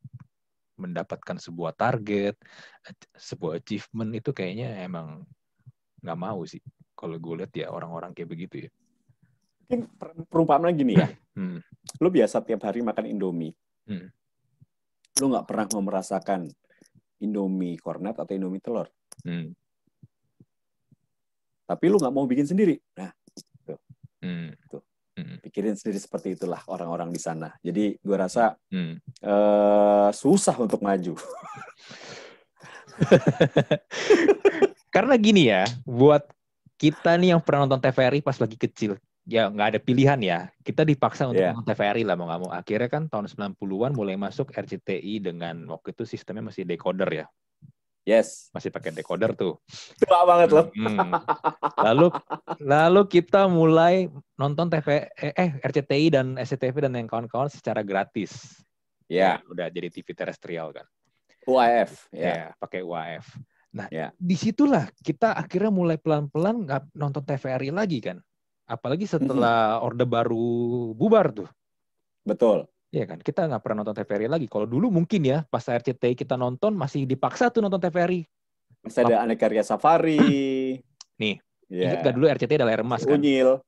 S2: mendapatkan sebuah target, sebuah achievement itu kayaknya emang nggak mau sih. Kalau gue lihat ya orang-orang kayak begitu ya.
S1: Mungkin perumpamaan gini ya. Lu biasa tiap hari makan Indomie. Lu nggak pernah mau merasakan Indomie kornet atau Indomie telur. Tapi lu nggak mau bikin sendiri. Nah, tuh. Pikirin sendiri seperti itulah orang-orang di sana. Jadi gue rasa susah untuk maju.
S2: Karena gini ya, buat kita nih yang pernah nonton TVRI pas lagi kecil, ya nggak ada pilihan ya. Kita dipaksa untuk nonton TVRI lah, mau nggak mau. Akhirnya kan tahun 90-an mulai masuk RCTI dengan waktu itu sistemnya masih decoder ya.
S1: Yes.
S2: Masih pakai decoder tuh.
S1: Tua banget loh.
S2: Lalu kita mulai nonton RCTI dan SCTV dan yang kawan-kawan secara gratis.
S1: Ya.
S2: Udah jadi TV terestrial kan.
S1: UHF.
S2: Ya, pakai UHF. Nah, disitulah kita akhirnya mulai pelan-pelan nggak nonton TVRI lagi kan. Apalagi setelah Orde Baru bubar tuh.
S1: Betul.
S2: Iya kan, kita nggak pernah nonton TVRI lagi. Kalau dulu mungkin ya, pas RCTI kita nonton, masih dipaksa tuh nonton TVRI.
S1: Masih ada Aneka Karya Safari.
S2: Nih, ingat nggak dulu RCTI ada layar emas kan?
S1: Unyil.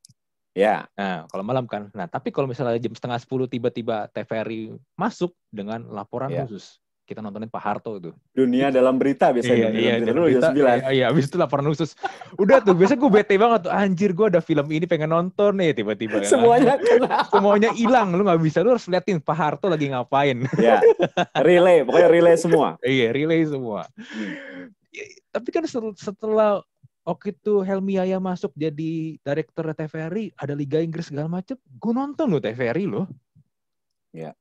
S1: Ya.
S2: Nah, kalau malam kan. Nah, tapi kalau misalnya jam 9:30 tiba-tiba TVRI masuk dengan laporan khusus. Kita nontonin Pak Harto itu.
S1: Dunia dalam berita biasanya.
S2: Iya, dulu jam 9. Iya, habis itu laporan khusus. Udah tuh, biasanya gue bete banget tuh. Anjir, gue ada film ini pengen nonton nih. Tiba-tiba. Semuanya hilang. Lu nggak bisa. Lu harus liatin Pak Harto lagi ngapain.
S1: Iya, relay. Pokoknya relay semua.
S2: Iya, relay semua. Tapi kan setelah waktu itu Helmi Yahya masuk jadi direktur TVRI, ada Liga Inggris segala macem. Gue nonton loh TVRI loh.
S1: Iya.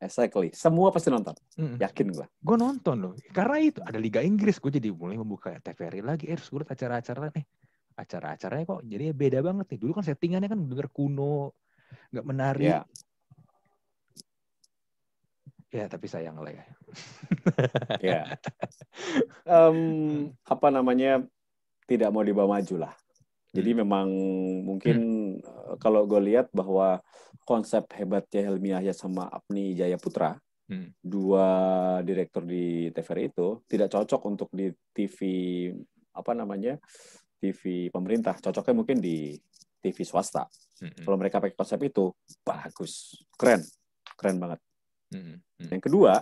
S1: Exactly. Semua pasti nonton. Yakin gue.
S2: Gue nonton loh. Karena itu ada Liga Inggris. Gue jadi mulai membuka TVRI lagi. Terus gue liat acara-acara nih. Acara-acaranya kok jadi beda banget nih. Dulu kan settingannya kan bener kuno. Gak menarik. Ya tapi sayang lah ya.
S1: Ya. Apa namanya, tidak mau dibawa maju lah. Jadi memang mungkin kalau gue lihat bahwa konsep hebatnya Helmi Yahya sama Apni Jayaputra, dua direktur di TVRI itu tidak cocok untuk di TV TV pemerintah. Cocoknya mungkin di TV swasta. Kalau mereka pakai konsep itu bagus, keren banget. Yang kedua,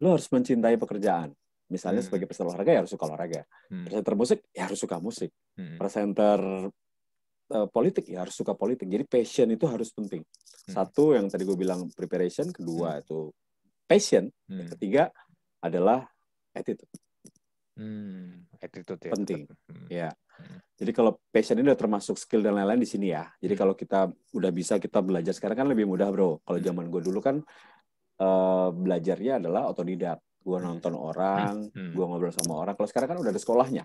S1: lo harus mencintai pekerjaan. Misalnya sebagai presenter olahraga ya harus suka olahraga. Presenter musik ya harus suka musik. Presenter politik ya harus suka politik. Jadi passion itu harus penting. Satu yang tadi gue bilang preparation, kedua itu passion, yang ketiga adalah attitude.
S2: Attitude ya,
S1: penting. Ya. Jadi kalau passion ini udah termasuk skill dan lain-lain di sini ya. Jadi kalau kita udah bisa kita belajar sekarang kan lebih mudah, bro. Kalau zaman gue dulu kan belajarnya adalah otodidak. Gue nonton orang, gue ngobrol sama orang. Kalau sekarang kan udah ada sekolahnya.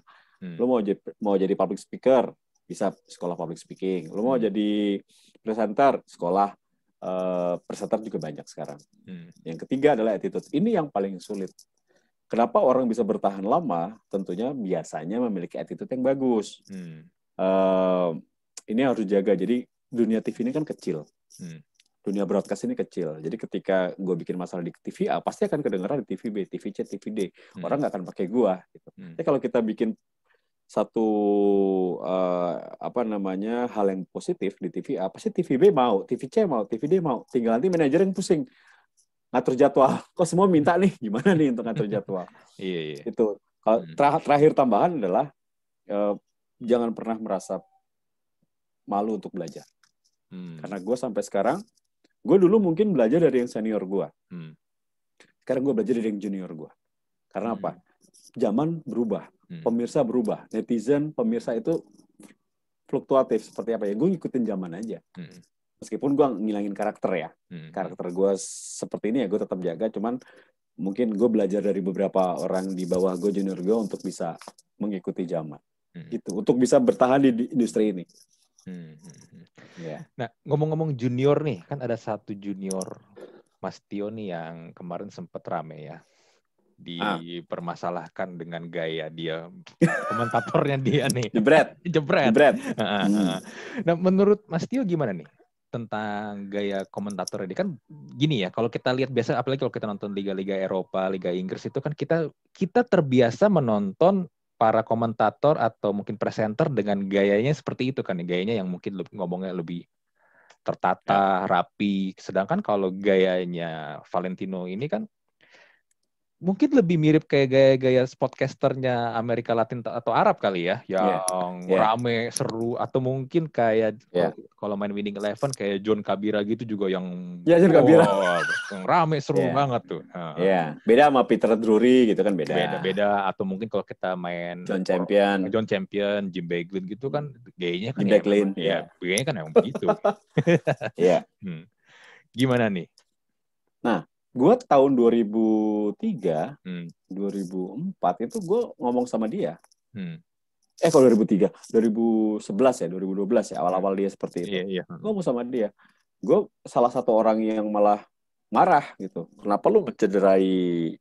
S1: Lo mau jadi public speaker, bisa sekolah public speaking. Lo mau jadi presenter, sekolah presenter juga banyak sekarang. Yang ketiga adalah attitude. Ini yang paling sulit. Kenapa orang bisa bertahan lama? Tentunya biasanya memiliki attitude yang bagus. Ini harus dijaga. Jadi dunia TV ini kan kecil. Dunia broadcast ini kecil. Jadi ketika gue bikin masalah di TV A, pasti akan kedengeran di TV B, TV C, TV D. Orang nggak akan pakai gue. Gitu. Tapi kalau kita bikin satu hal yang positif di TV A, pasti TV B mau, TV C mau, TV D mau. Tinggal nanti manajer yang pusing ngatur jadwal. Kok semua minta nih, gimana nih untuk ngatur jadwal? Iya. Itu. Terakhir tambahan adalah jangan pernah merasa malu untuk belajar. Karena gue sampai sekarang, gue dulu mungkin belajar dari yang senior gue. Sekarang gue belajar dari yang junior gue. Karena apa? Zaman berubah, pemirsa berubah, netizen, pemirsa itu fluktuatif seperti apa ya? Gue ngikutin zaman aja. Meskipun gue ngilangin karakter ya. Karakter gue seperti ini ya gue tetap jaga. Cuman mungkin gue belajar dari beberapa orang di bawah gue, junior gue, untuk bisa mengikuti zaman. Gitu. Untuk bisa bertahan di industri ini.
S2: Nah, ngomong-ngomong junior nih, kan ada satu junior Mas Tio nih yang kemarin sempat rame ya, dipermasalahkan dengan gaya dia, komentatornya dia nih. Jebret. Nah, menurut Mas Tio gimana nih tentang gaya komentator ini? Kan gini ya, kalau kita lihat biasa, apalagi kalau kita nonton liga-liga Eropa, Liga Inggris itu kan kita terbiasa menonton para komentator atau mungkin presenter dengan gayanya seperti itu kan, gayanya yang mungkin ngomongnya lebih tertata, rapi. Sedangkan kalau gayanya Valentino ini kan mungkin lebih mirip kayak gaya-gaya podcasternya Amerika Latin atau Arab kali ya, yang rame, seru, atau mungkin kayak kalau main Winning Eleven kayak John Kabira gitu juga yang
S1: John Kabira
S2: yang rame, seru banget tuh.
S1: Beda sama Peter Drury gitu kan,
S2: beda. Atau mungkin kalau kita main
S1: John Champion,
S2: Jim Beglin gitu kan gayanya kan gayanya kan emang begitu. Gimana nih?
S1: Nah, Gue tahun 2003, 2004 itu gue ngomong sama dia. Kalau 2003, 2011 ya, 2012 ya, awal-awal dia seperti itu.
S2: Iya.
S1: Gue ngomong sama dia. Gue salah satu orang yang malah marah gitu. Kenapa lu mencederai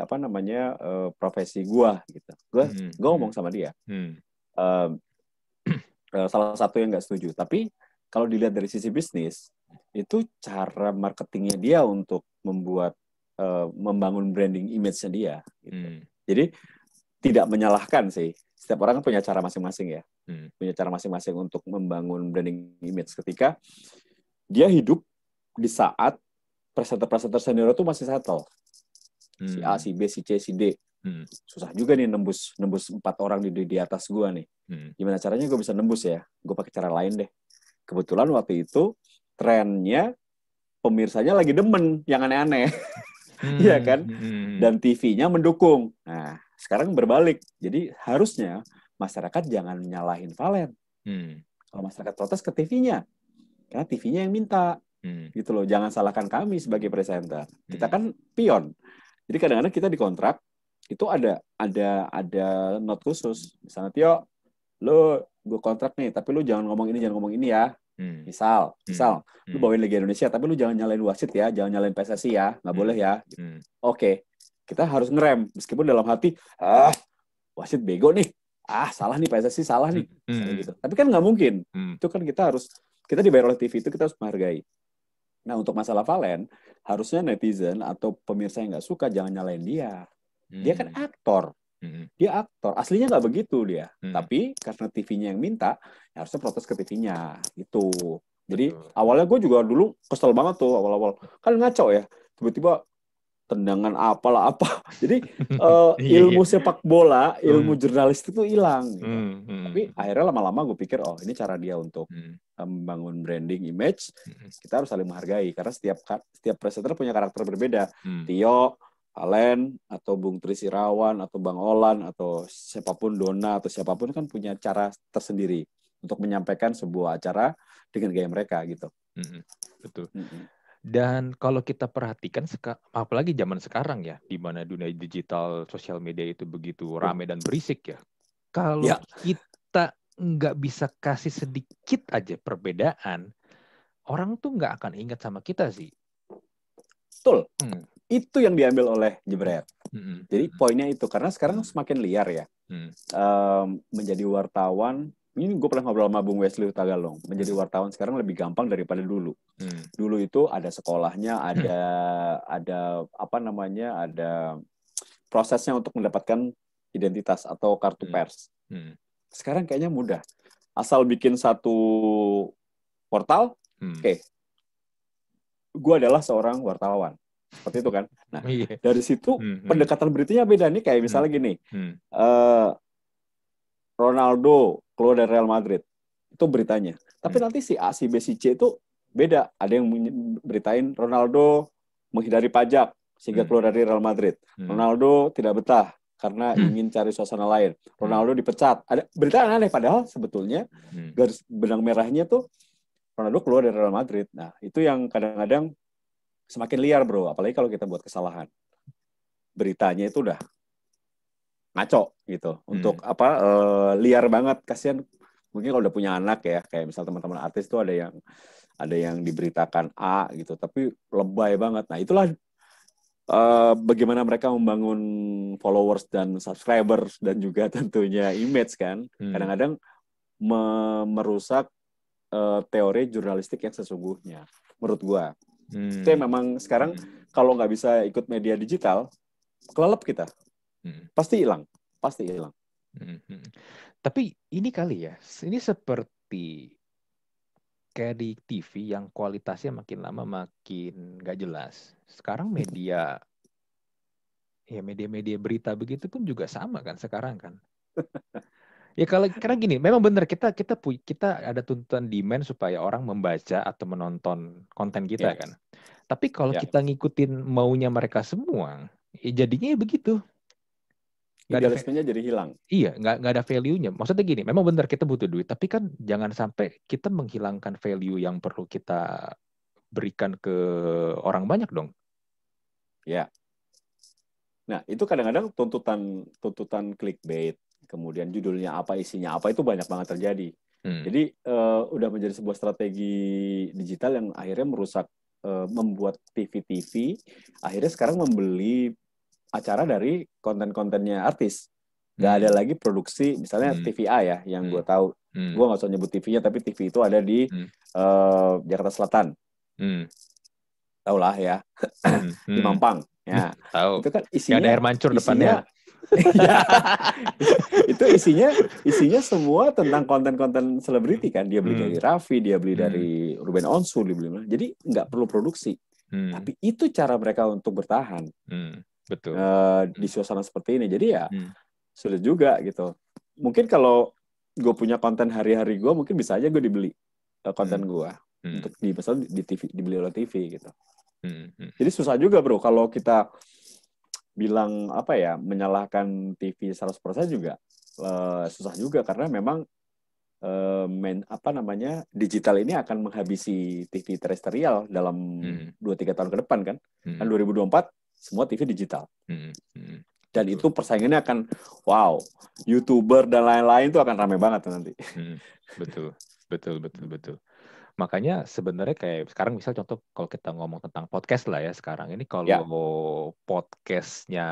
S1: apa namanya profesi gue gitu. Gue ngomong sama dia. Salah satu yang nggak setuju. Tapi kalau dilihat dari sisi bisnis, itu cara marketingnya dia untuk membangun branding image-nya dia. Gitu. Jadi tidak menyalahkan sih. Setiap orang kan punya cara masing-masing ya. Punya cara masing-masing untuk membangun branding image. Ketika dia hidup di saat presenter-presenter senior itu masih settle. Si A, si B, si C, si D. Susah juga nih nembus 4 orang di atas gue nih. Gimana caranya gue bisa nembus ya? Gue pakai cara lain deh. Kebetulan waktu itu trennya pemirsanya lagi demen yang aneh-aneh. Iya kan? Dan TV-nya mendukung. Nah, sekarang berbalik. Jadi harusnya masyarakat jangan nyalahin Valen. Kalau masyarakat protes ke TV-nya. Karena TV-nya yang minta. Gitu loh. Jangan salahkan kami sebagai presenter. Kita kan pion. Jadi kadang-kadang kita dikontrak itu ada note khusus. Misalnya, Tio, lo gue kontrak nih, tapi lo jangan ngomong ini ya. Misal, lu bawain Liga Indonesia, tapi lu jangan nyalain wasit ya, jangan nyalain PSSI ya, nggak boleh ya. Oke, kita harus ngerem, meskipun dalam hati, wasit bego nih, salah nih PSSI salah nih, gitu. Tapi kan nggak mungkin, itu kan kita dibayar oleh TV itu kita harus menghargai. Nah untuk masalah Valen, harusnya netizen atau pemirsa yang nggak suka jangan nyalain dia. Dia kan aktor. Dia aktor, aslinya nggak begitu dia. Tapi karena TV-nya yang minta, ya harusnya protes ke TV-nya gitu. Jadi awalnya gue juga dulu kesel banget tuh awal-awal. Kan ngaco ya, tiba-tiba tendangan apalah apa. Jadi ilmu sepak bola, ilmu jurnalis itu hilang. Gitu. Tapi akhirnya lama-lama gue pikir, ini cara dia untuk membangun branding image. Kita harus saling menghargai karena setiap presenter punya karakter berbeda. Tio, Valen, atau Bung Tris Irawan, atau Bang Olan, atau siapapun Dona, atau siapapun kan punya cara tersendiri untuk menyampaikan sebuah acara dengan gaya mereka gitu.
S2: Betul. Dan kalau kita perhatikan, apalagi zaman sekarang ya, di mana dunia digital, sosial media itu begitu ramai dan berisik ya. Kalau kita nggak bisa kasih sedikit aja perbedaan, orang tuh nggak akan ingat sama kita sih.
S1: Betul. Itu yang diambil oleh Jebret. Jadi poinnya itu, karena sekarang semakin liar ya. Menjadi wartawan, ini gue pernah ngobrol sama Bung Wesley Tagalong, menjadi wartawan sekarang lebih gampang daripada dulu. Dulu itu ada sekolahnya, ada prosesnya untuk mendapatkan identitas atau kartu pers. Sekarang kayaknya mudah. Asal bikin satu portal, oke. Gue adalah seorang wartawan. Seperti itu kan. Nah, dari situ pendekatan beritanya beda nih. Kayak misalnya gini, Ronaldo keluar dari Real Madrid. Itu beritanya. Tapi nanti si A, si B, si C itu beda. Ada yang beritain Ronaldo menghindari pajak sehingga keluar dari Real Madrid. Ronaldo tidak betah karena ingin cari suasana lain. Ronaldo dipecat. Ada berita aneh, padahal sebetulnya garis benang merahnya tuh Ronaldo keluar dari Real Madrid. Nah, itu yang kadang-kadang semakin liar, bro. Apalagi kalau kita buat kesalahan. Beritanya itu udah ngaco gitu. Untuk liar banget. Kasihan mungkin kalau udah punya anak ya, kayak misal teman-teman artis tuh ada yang diberitakan A gitu, tapi lebay banget. Nah, itulah bagaimana mereka membangun followers dan subscribers dan juga tentunya image kan. Kadang-kadang merusak teori jurnalistik yang sesungguhnya menurut gua. Itu yang memang sekarang kalau nggak bisa ikut media digital, kelelep kita. Pasti hilang.
S2: Tapi ini kali ya, ini seperti kayak di TV yang kualitasnya makin lama makin nggak jelas. Sekarang media berita begitu pun juga sama kan sekarang kan. Ya karena gini, memang benar kita ada tuntutan demand supaya orang membaca atau menonton konten kita kan. Tapi kalau kita ngikutin maunya mereka semua, jadinya begitu.
S1: Idealismenya jadi hilang.
S2: Iya, nggak ada value-nya. Maksudnya gini, memang benar kita butuh duit, tapi kan jangan sampai kita menghilangkan value yang perlu kita berikan ke orang banyak dong.
S1: Ya. Nah, itu kadang-kadang tuntutan clickbait, kemudian judulnya apa, isinya apa, itu banyak banget terjadi. Jadi udah menjadi sebuah strategi digital yang akhirnya merusak, membuat TV-TV akhirnya sekarang membeli acara dari konten-kontennya artis. Nggak ada lagi produksi, misalnya TVA ya, yang gue tahu. Gue nggak usah nyebut TV-nya, tapi TV itu ada di Jakarta Selatan. Tahu lah ya, di Mampang. Ya,
S2: tahu.
S1: Itu kan
S2: isinya ada air mancur depannya.
S1: Ya, itu isinya semua tentang konten-konten selebriti kan. Dia beli dari Raffi, dia beli dari Ruben Onsu, dia beli. Jadi nggak perlu produksi. Tapi itu cara mereka untuk bertahan.
S2: Betul.
S1: Di suasana seperti ini. Jadi ya sulit juga gitu. Mungkin kalau gue punya konten hari-hari gue, mungkin bisa aja gue dibeli konten gue untuk misalnya di TV, dibeli oleh TV gitu. Jadi susah juga bro kalau kita bilang apa ya, menyalahkan TV 100% juga susah juga, karena memang digital ini akan menghabisi TV terestrial dalam 2-3 tahun ke depan kan. Kan 2024 semua TV digital. Dan betul. Itu persaingannya akan wow, YouTuber dan lain-lain itu akan ramai banget nanti.
S2: Betul. Makanya sebenarnya kayak sekarang misal contoh kalau kita ngomong tentang podcast lah ya sekarang ini, kalau podcastnya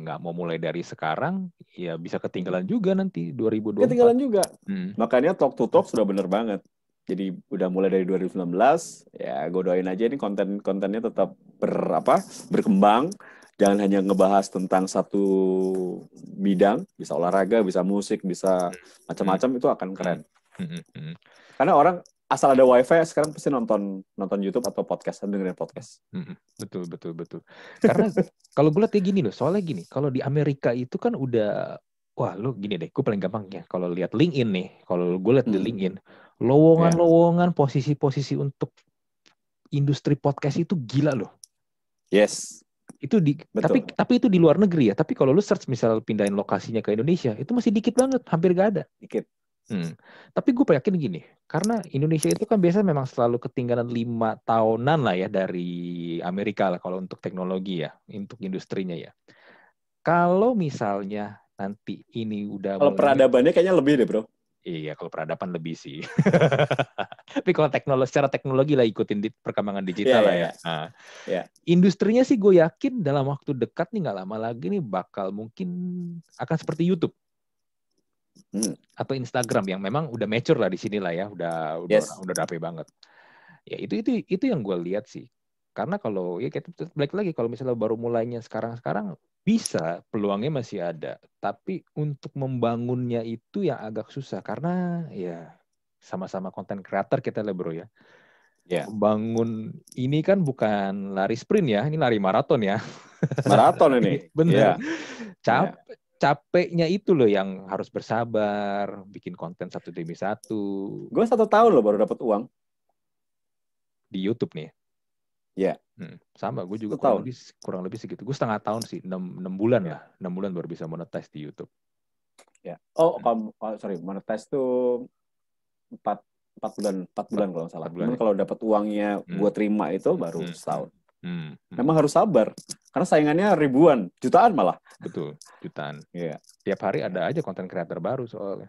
S2: nggak mau mulai dari sekarang ya bisa ketinggalan juga nanti 2024.
S1: Ketinggalan juga. Makanya Talk to Talk sudah bener banget. Jadi udah mulai dari 2019 ya, gue doain aja ini kontennya tetap berkembang. Jangan hanya ngebahas tentang satu bidang, bisa olahraga, bisa musik, bisa macam-macam, itu akan keren. Karena orang asal ada wifi sekarang pasti nonton YouTube atau podcast, dengerin podcast.
S2: Betul. Karena kalau gue lihat kayak gini loh, soalnya gini, kalau di Amerika itu kan udah, wah lu gini deh, gue paling gampang ya, kalau lihat LinkedIn nih, kalau gue lihat di LinkedIn, lowongan posisi-posisi untuk industri podcast itu gila loh.
S1: Yes.
S2: Itu tapi itu di luar negeri ya. Tapi kalau lu search misal pindahin lokasinya ke Indonesia, itu masih dikit banget, hampir gak ada.
S1: Dikit.
S2: Tapi gue yakin gini, karena Indonesia itu kan biasanya memang selalu ketinggalan 5 tahunan lah ya dari Amerika lah kalau untuk teknologi ya, untuk industrinya ya. Kalau misalnya nanti ini udah
S1: kalau peradabannya kayaknya lebih deh bro.
S2: Iya, kalau peradaban lebih sih. Tapi kalau secara teknologi lah ikutin di perkembangan digital lah ya. Nah, industrinya sih gue yakin dalam waktu dekat nih, nggak lama lagi nih bakal mungkin akan seperti YouTube atau Instagram yang memang udah mature lah di sini lah ya, udah rapi banget. Ya itu yang gue lihat sih. Karena kalau ya kita balik lagi, kalau misalnya baru mulainya sekarang bisa, peluangnya masih ada, tapi untuk membangunnya itu yang agak susah karena ya sama-sama konten creator kita lah bro ya. Membangun ini kan bukan lari sprint ya, ini lari maraton ya.
S1: Maraton ini.
S2: Bener. Capeknya itu loh yang harus bersabar, bikin konten satu demi satu.
S1: Gue 1 tahun loh baru dapat uang
S2: di YouTube nih.
S1: Ya.
S2: Sama, gue juga kurang lebih segitu. Gue setengah tahun sih, 6 bulan lah. 6 bulan baru bisa monetize di YouTube.
S1: Ya. Sorry, monetize tuh 4 bulan kalau nggak salah. Cuman kalau dapat uangnya gue terima itu baru setahun. Memang harus sabar, karena saingannya ribuan, jutaan malah.
S2: Betul, jutaan. Tiap hari ada aja konten creator baru soalnya.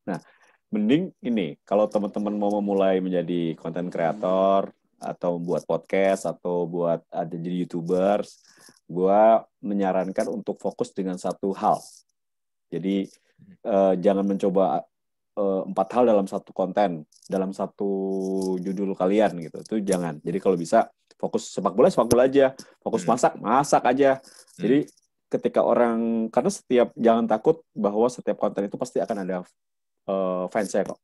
S1: Nah, mending ini, kalau teman-teman mau memulai menjadi konten creator, atau buat podcast, atau buat ada jadi YouTubers, gue menyarankan untuk fokus dengan satu hal. Jadi jangan mencoba 4 hal dalam satu konten, dalam satu judul kalian gitu. Itu jangan. Jadi kalau bisa fokus sepak bola aja, fokus masak aja. Jadi ketika karena jangan takut bahwa setiap konten itu pasti akan ada fansnya kok.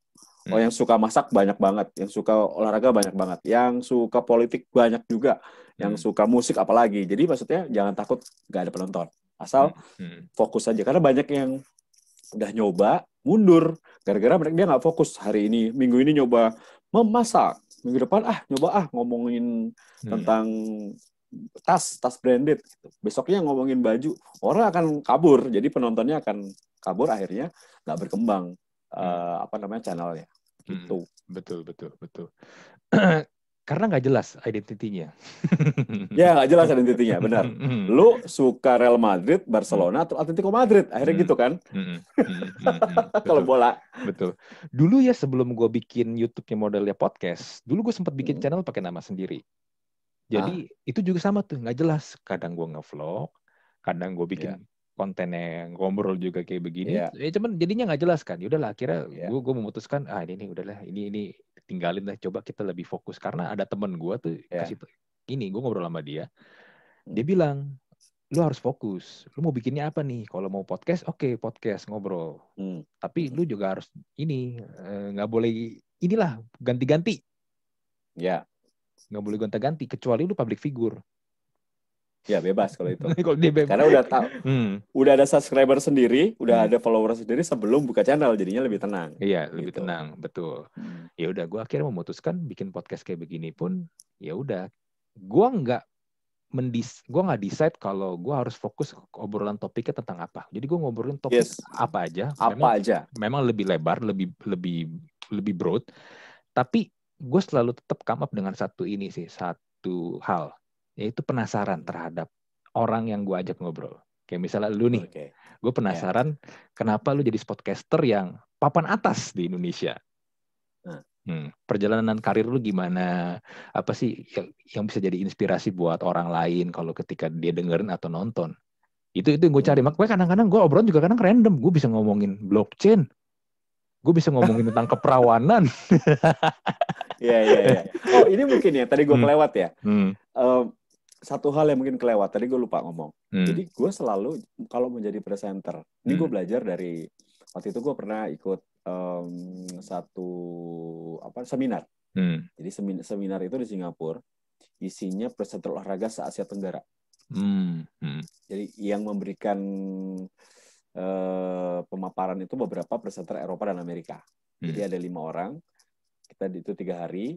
S1: Yang suka masak banyak banget, yang suka olahraga banyak banget, yang suka politik banyak juga, yang suka musik apalagi. Jadi maksudnya jangan takut gak ada penonton, asal fokus aja. Karena banyak yang udah nyoba mundur gara-gara dia nggak fokus. Hari ini, minggu ini nyoba memasak, minggu depan nyoba ngomongin tentang tas branded gitu. Besoknya ngomongin baju, orang akan kabur. Jadi penontonnya akan kabur, akhirnya nggak berkembang channelnya gitu.
S2: Betul. Karena nggak jelas identitinya.
S1: Ya, nggak jelas identitinya, benar. Lu suka Real Madrid, Barcelona, atau Atletico Madrid. Akhirnya gitu kan. Kalau bola.
S2: Betul. Dulu ya sebelum gue bikin YouTube-nya modelnya podcast, dulu gue sempat bikin channel pakai nama sendiri. Jadi itu juga sama tuh, nggak jelas. Kadang gue nge-vlog, kadang gue bikin kontennya ngobrol juga kayak begini. Cuman jadinya nggak jelas kan. Yaudahlah, akhirnya gue memutuskan, ini udahlah, ini tinggalin lah. Coba kita lebih fokus. Karena ada temen gue tuh kasih ini, gue ngobrol sama dia. Dia bilang, lu harus fokus. Lu mau bikinnya apa nih? Kalau mau podcast, oke, podcast ngobrol. Tapi lu juga harus ini, nggak boleh inilah ganti-ganti.
S1: Ya.
S2: Nggak boleh gonta-ganti, kecuali lu public figure.
S1: Ya bebas kalau itu.
S2: Kalau dia bebas.
S1: Karena udah tahu, udah ada subscriber sendiri, udah ada follower sendiri sebelum buka channel, jadinya lebih tenang.
S2: Iya, lebih tenang, betul. Ya udah, gue akhirnya memutuskan bikin podcast kayak begini pun, ya udah, gue nggak decide kalau gue harus fokus obrolan topiknya tentang apa. Jadi gue ngobrolin topik apa aja. Memang lebih lebar, lebih broad. Tapi gue selalu tetap come up dengan satu hal, yaitu penasaran terhadap orang yang gue ajak ngobrol. Kayak misalnya lu nih, gue penasaran kenapa lu jadi podcaster yang papan atas di Indonesia. Perjalanan karir lu gimana? Apa sih yang bisa jadi inspirasi buat orang lain kalau ketika dia dengerin atau nonton? Itu yang gue cari. Makanya kadang-kadang gue obrolan juga kadang random. Gue bisa ngomongin blockchain. Gue bisa ngomongin tentang keperawanan.
S1: Iya. Oh, ini mungkin ya. Tadi gue kelewat ya. Satu hal yang mungkin kelewat. Tadi gue lupa ngomong. Jadi gue selalu, kalau menjadi presenter, ini gue belajar dari, waktu itu gue pernah ikut satu seminar. Jadi seminar itu di Singapura. Isinya presenter olahraga se-Asia Tenggara. Jadi yang memberikan pemaparan itu beberapa presenter Eropa dan Amerika. Jadi ada 5 orang. Kita itu 2 hari.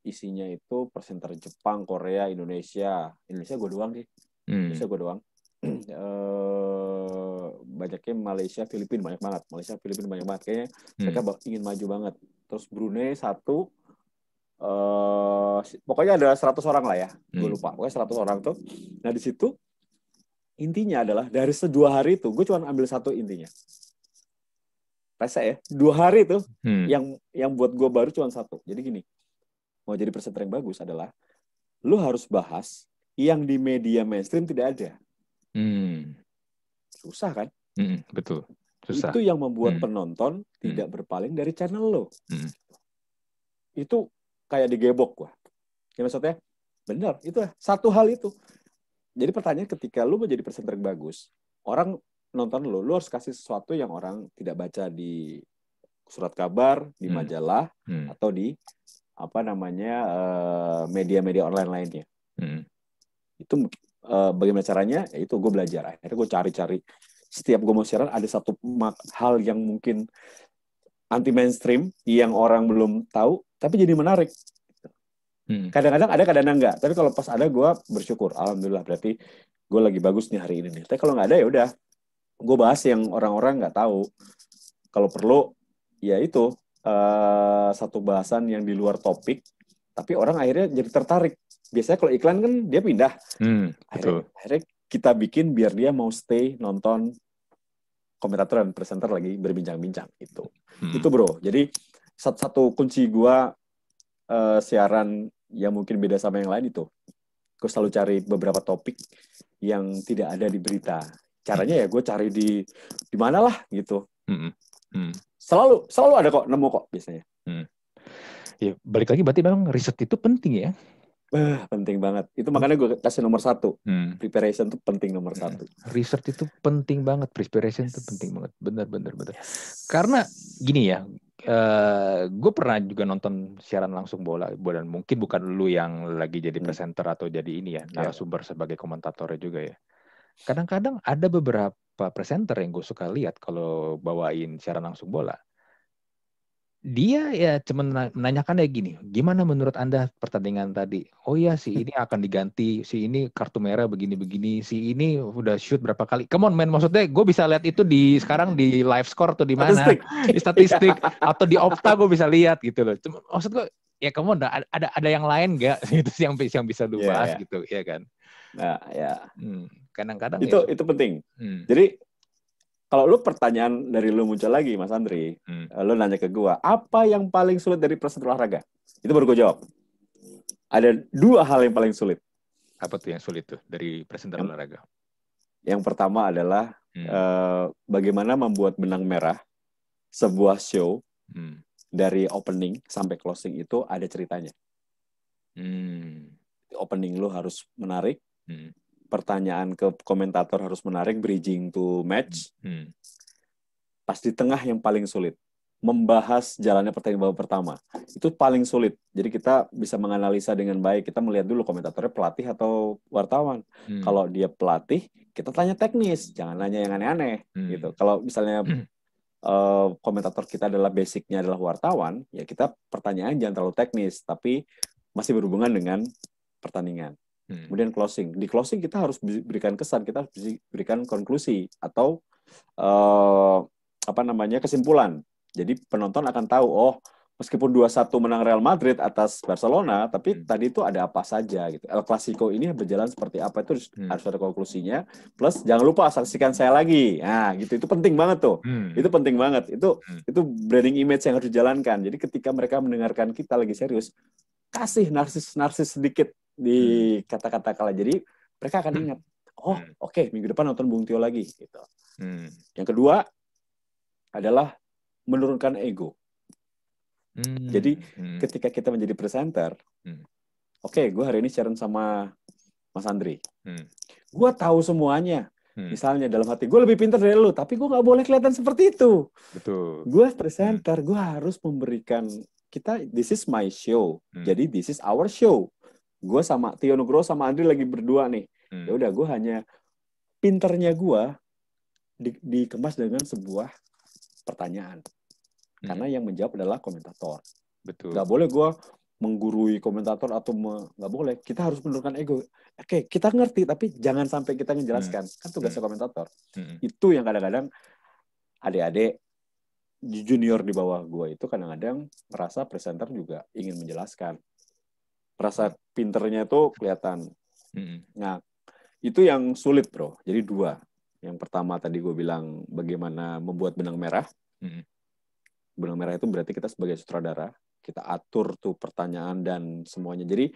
S1: Isinya itu presenter Jepang, Korea, Indonesia gue doang sih. Indonesia gue doang. Banyaknya Malaysia, Filipina banyak banget. Kayaknya mereka ingin maju banget. Terus Brunei 1. Pokoknya ada 100 orang lah ya. Gue lupa. Pokoknya 100 orang tuh. Nah di situ intinya adalah dari 2 hari itu gue cuma ambil 1 intinya. Rasa ya, 2 hari itu yang buat gue baru cuma 1. Jadi gini, mau jadi presenter yang bagus adalah lu harus bahas yang di media mainstream tidak ada. Susah kan?
S2: Betul. Susah.
S1: Itu yang membuat penonton tidak berpaling dari channel lo. Itu kayak digebok gua. Ya maksudnya, benar, itu satu hal itu. Jadi pertanyaan, ketika lu menjadi presenter yang bagus, orang nonton lu harus kasih sesuatu yang orang tidak baca di surat kabar, di majalah, atau di media-media online lainnya. Itu bagaimana caranya? Ya itu gue belajar. Akhirnya gue cari-cari. Setiap gue mau siaran ada satu hal yang mungkin anti mainstream yang orang belum tahu, tapi jadi menarik. Kadang-kadang ada, kadang-kadang enggak. Tapi kalau pas ada, gue bersyukur. Alhamdulillah, berarti gue lagi bagus nih hari ini. Tapi kalau nggak ada, ya udah. Gue bahas yang orang-orang nggak tahu. Kalau perlu, ya itu satu bahasan yang di luar topik, tapi orang akhirnya jadi tertarik. Biasanya kalau iklan kan dia pindah. Akhirnya kita bikin biar dia mau stay nonton komentator dan presenter lagi berbincang-bincang itu. Itu bro. Jadi satu kunci gue siaran yang mungkin beda sama yang lain itu. Gue selalu cari beberapa topik yang tidak ada di berita. Caranya ya gue cari di mana lah gitu. Selalu ada kok, nemu kok biasanya.
S2: Ya, balik lagi berarti memang riset itu penting ya.
S1: Penting banget. Itu makanya gue kasih nomor 1. Preparation itu penting nomor 1.
S2: Riset itu penting banget. Preparation itu penting banget. Benar. Karena gini ya, gue pernah juga nonton siaran langsung bola, dan mungkin bukan lu yang lagi jadi presenter atau jadi ini ya, narasumber sebagai komentatornya juga ya. Kadang-kadang ada beberapa presenter yang gue suka lihat kalau bawain siaran langsung bola. Dia ya cuma menanyakan kayak gini, gimana menurut Anda pertandingan tadi? Oh iya, si ini akan diganti, si ini kartu merah begini-begini, si ini udah shoot berapa kali. Come on man, maksudnya gue bisa lihat itu sekarang di live score atau di mana, di statistik atau di Opta gue bisa lihat gitu loh. Cuma maksud gue ya come on, ada yang lain nggak gitu sih yang bisa lu bahas gitu, ya kan?
S1: Nah, ya.
S2: Kadang-kadang
S1: itu penting. Jadi kalau lu pertanyaan dari lu muncul lagi, Mas Andri, lu nanya ke gua, apa yang paling sulit dari presenter olahraga? Itu baru gua jawab. Ada 2 hal yang paling sulit.
S2: Apa tuh yang sulit tuh dari presenter olahraga?
S1: Yang pertama adalah bagaimana membuat benang merah sebuah show dari opening sampai closing itu ada ceritanya. Opening lu harus menarik, pertanyaan ke komentator harus menarik, bridging to match. Pas di tengah yang paling sulit, membahas jalannya pertandingan babak pertama, itu paling sulit. Jadi kita bisa menganalisa dengan baik. Kita melihat dulu komentatornya pelatih atau wartawan. Kalau dia pelatih, kita tanya teknis, jangan nanya yang aneh-aneh. Gitu. Kalau misalnya komentator kita adalah basicnya adalah wartawan, ya kita pertanyaan jangan terlalu teknis, tapi masih berhubungan dengan pertandingan. Kemudian closing. Di closing kita harus berikan kesan, kita harus berikan konklusi atau kesimpulan. Jadi penonton akan tahu, oh meskipun 2-1 menang Real Madrid atas Barcelona, tapi tadi itu ada apa saja gitu. El Clasico ini berjalan seperti apa, itu harus ada konklusinya. Plus jangan lupa saksikan saya lagi. Nah, gitu, itu penting banget tuh. Itu penting banget. Itu branding image yang harus dijalankan. Jadi ketika mereka mendengarkan kita lagi serius, kasih narsis sedikit di kata-kata kala. Jadi mereka akan ingat, oh oke, minggu depan nonton Bung Tio lagi gitu. Yang kedua adalah menurunkan ego. Jadi ketika kita menjadi presenter, oke, gue hari ini sharing sama Mas Andri. Gue tahu semuanya. Misalnya dalam hati, gue lebih pintar dari lu, tapi gue nggak boleh kelihatan seperti itu.
S2: Betul.
S1: Gue presenter, gue harus memberikan kita, this is my show. Jadi this is our show. Gue sama Tio Nugroho sama Andri lagi berdua nih. Ya udah, gue hanya pinternya gue dikemas dengan sebuah pertanyaan. Karena yang menjawab adalah komentator.
S2: Betul.
S1: Gak boleh gue menggurui komentator atau gak boleh. Kita harus menurunkan ego. Oke, kita ngerti, tapi jangan sampai kita menjelaskan. Kan tugasnya komentator. Itu yang kadang-kadang adik-adik junior di bawah gue itu kadang-kadang merasa presenter juga ingin menjelaskan. Merasa pinternya itu kelihatan. Nah, itu yang sulit, bro. Jadi 2. Yang pertama tadi gue bilang bagaimana membuat benang merah. Benang merah itu berarti kita sebagai sutradara, kita atur tuh pertanyaan dan semuanya. Jadi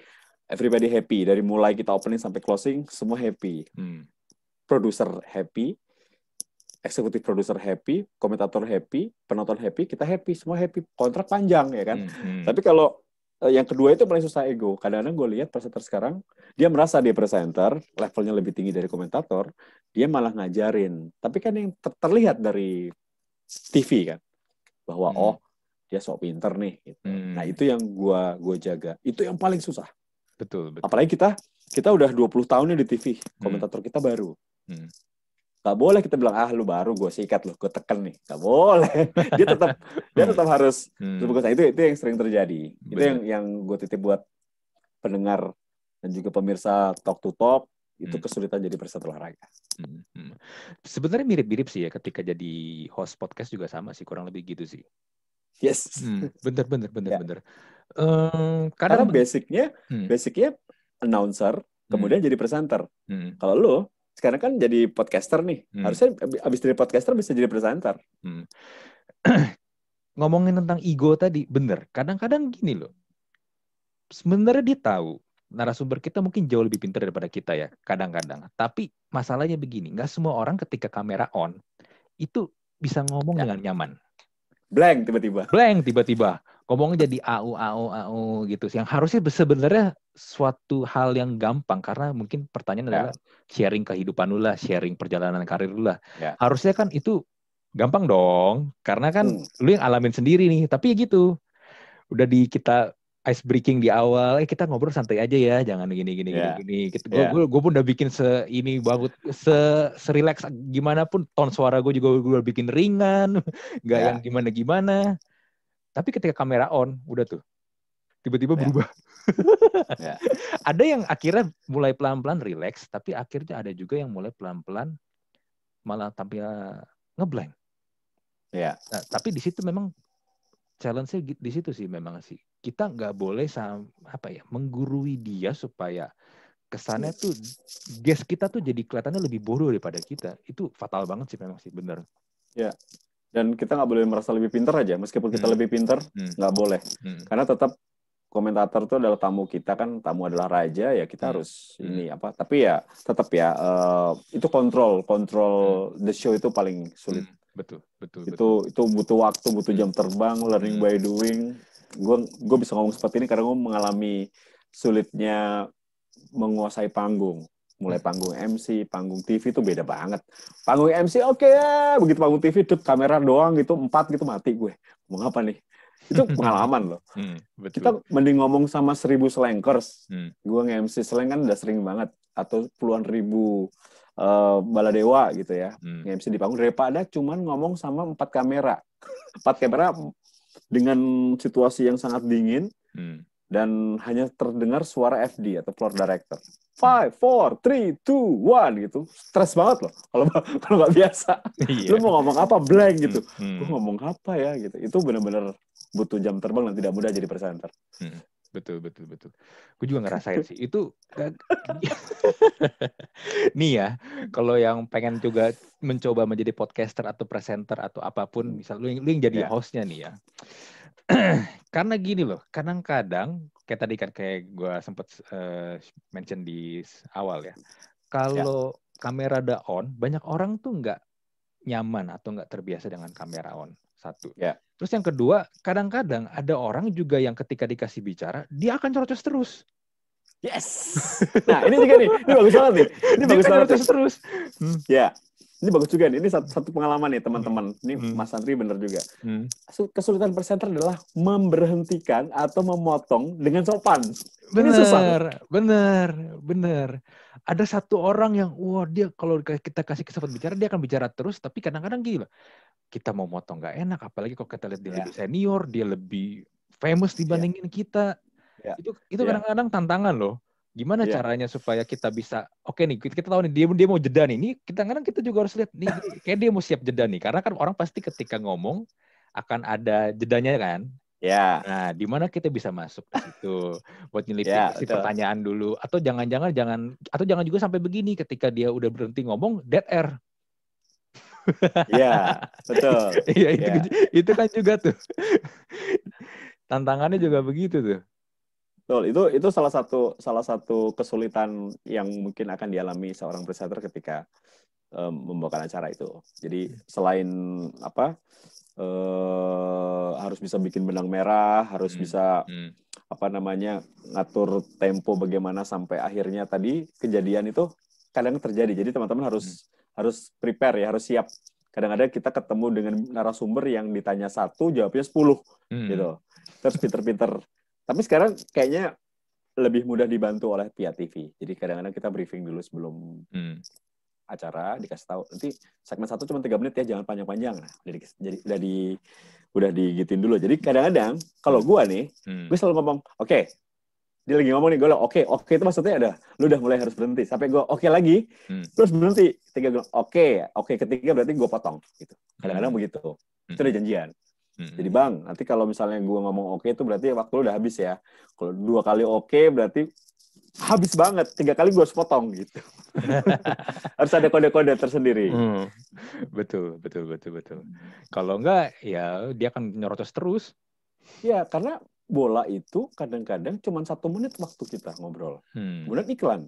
S1: everybody happy. Dari mulai kita opening sampai closing, semua happy. Produser happy, eksekutif produser happy, komentator happy, penonton happy, kita happy, semua happy. Kontrak panjang, ya kan? Tapi kalau yang kedua itu paling susah ego. Kadang-kadang gue lihat presenter sekarang, dia merasa dia presenter, levelnya lebih tinggi dari komentator, dia malah ngajarin. Tapi kan yang terlihat dari TV kan, bahwa oh dia sok pinter nih gitu. Nah itu yang gue jaga, itu yang paling susah.
S2: Betul.
S1: Apalagi kita udah 20 tahun nih di TV, komentator kita baru. Gak boleh kita bilang lu baru, gue sikat lu, gue teken nih. Gak boleh. Dia tetap harus. Itu yang sering terjadi. Bener. Itu yang gue titip buat pendengar dan juga pemirsa Talk to Talk. Itu kesulitan jadi presenter olahraga.
S2: Sebenarnya mirip-mirip sih ya, ketika jadi host podcast juga sama sih, kurang lebih gitu sih.
S1: Yes.
S2: Bener.
S1: Karena basicnya announcer, kemudian jadi presenter. Kalau lu sekarang kan jadi podcaster nih, harusnya abis dari podcaster bisa jadi presenter.
S2: Ngomongin tentang ego tadi, bener. Kadang-kadang gini loh, sebenarnya dia tahu narasumber kita mungkin jauh lebih pintar daripada kita ya, kadang-kadang. Tapi masalahnya begini, nggak semua orang ketika kamera on itu bisa ngomong dengan nyaman.
S1: Blank
S2: tiba-tiba. Ngomongnya jadi au gitu. Yang harusnya sebenarnya suatu hal yang gampang, karena mungkin pertanyaan adalah sharing kehidupan lu lah, sharing perjalanan karir lu lah. Harusnya kan itu gampang dong, karena kan lu yang alamin sendiri nih. Tapi ya gitu, udah kita ice breaking di awal, kita ngobrol santai aja ya, jangan gini. Gue pun udah bikin ini bagus, se-relax gimana pun, ton suara gue juga gue bikin ringan, nggak yang gimana. Tapi ketika kamera on, udah tuh tiba-tiba berubah.
S1: Ya.
S2: Ada yang akhirnya mulai pelan-pelan relax, tapi akhirnya ada juga yang mulai pelan-pelan malah tampil ngeblank.
S1: Ya.
S2: Nah, tapi di situ memang challenge-nya di situ sih memang sih. Kita nggak boleh menggurui dia supaya kesannya tuh guest kita tuh jadi kelihatannya lebih bodoh daripada kita. Itu fatal banget sih memang sih, bener.
S1: Ya. Dan kita nggak boleh merasa lebih pintar aja, meskipun kita lebih pintar, nggak boleh. Karena tetap komentator itu adalah tamu kita, kan tamu adalah raja, ya kita harus ini apa. Tapi ya tetap ya itu kontrol the show itu paling sulit.
S2: Betul.
S1: Itu butuh waktu, butuh jam terbang, learning by doing. Gue bisa ngomong seperti ini karena gue mengalami sulitnya menguasai panggung. Mulai panggung MC, panggung TV itu beda banget. Panggung MC oke, begitu panggung TV kamera doang gitu 4 gitu mati gue. Mau apa nih? Itu pengalaman loh.
S2: Betul.
S1: Kita mending ngomong sama 1.000 slankers. Gue nge-MC slang kan udah sering banget. Atau puluhan ribu baladewa gitu ya. Nge-MC di panggung. Daripada cuman ngomong sama 4 kamera. 4 kamera dengan situasi yang sangat dingin. Dan hanya terdengar suara FD atau floor director. 5, 4, 3, 2, 1 gitu. Stres banget loh. Kalau nggak biasa. Lu mau ngomong apa? Blank gitu. Gue ngomong apa ya gitu. Itu benar-benar butuh jam terbang dan tidak mudah jadi presenter.
S2: Betul. Gue juga ngerasain sih. Itu nih ya, kalau yang pengen juga mencoba menjadi podcaster atau presenter atau apapun, misal lu yang jadi hostnya nih ya. Karena gini loh, kadang-kadang kayak tadi kan kayak gue sempat mention di awal ya. Kalau kamera udah on, banyak orang tuh nggak nyaman atau nggak terbiasa dengan kamera on. Satu. Terus yang kedua, kadang-kadang ada orang juga yang ketika dikasih bicara, dia akan nyerocos terus.
S1: Yes. Nah, ini juga nih. Ini bagus banget nih. Ini bagus banget
S2: terus.
S1: Ya. Ini bagus juga nih. Ini satu pengalaman nih, teman-teman. Ini Mas Andri bener juga. Kesulitan presenter adalah memberhentikan atau memotong dengan sopan. Ini susah.
S2: Bener. Ada satu orang yang, dia kalau kita kasih kesempatan bicara, dia akan bicara terus. Tapi kadang-kadang gila. Kita mau motong nggak enak, apalagi kalau kita lihat dia lebih senior, dia lebih famous dibandingin kita. Itu kadang-kadang tantangan loh. Gimana caranya supaya kita bisa, oke nih, kita tahu nih dia mau jeda nih. Ini kadang-kadang kita juga harus lihat nih, kayak dia mau siap jeda nih. Karena kan orang pasti ketika ngomong akan ada jedanya kan. Nah, di mana kita bisa masuk ke situ buat nyelipin si pertanyaan dulu, atau jangan juga sampai begini ketika dia udah berhenti ngomong dead air.
S1: Iya, betul.
S2: Itu kan juga tuh. Tantangannya juga begitu tuh.
S1: Betul, itu salah satu kesulitan yang mungkin akan dialami seorang presenter ketika membawakan acara itu. Jadi selain harus bisa bikin benang merah, harus bisa ngatur tempo bagaimana sampai akhirnya tadi kejadian itu kadang terjadi. Jadi teman-teman harus prepare ya, harus siap. Kadang-kadang kita ketemu dengan narasumber yang ditanya 1, jawabnya 10 gitu. Terus pinter-pinter. Tapi sekarang kayaknya lebih mudah dibantu oleh pihak TV. Jadi kadang-kadang kita briefing dulu sebelum acara, dikasih tahu nanti segmen 1 cuma 3 menit ya, jangan panjang-panjang. Nah, udah digituin dulu. Jadi kadang-kadang kalau gue selalu ngomong, oke. Dia lagi ngomong nih, gue bilang oke itu maksudnya lu udah mulai harus berhenti. Sampai gue oke lagi, terus berhenti. Ketiga gue oke ketiga berarti gue potong. Gitu. Kadang-kadang begitu. Itu udah janjian. Jadi bang, nanti kalau misalnya gue ngomong oke itu berarti waktu lu udah habis ya. Kalau 2 kali oke berarti habis banget. 3 kali gue harus potong gitu. Harus ada kode-kode tersendiri.
S2: Betul. Kalau enggak, ya dia akan nyerocos terus.
S1: Ya, karena bola itu kadang-kadang cuma 1 menit waktu kita ngobrol. Kemudian iklan.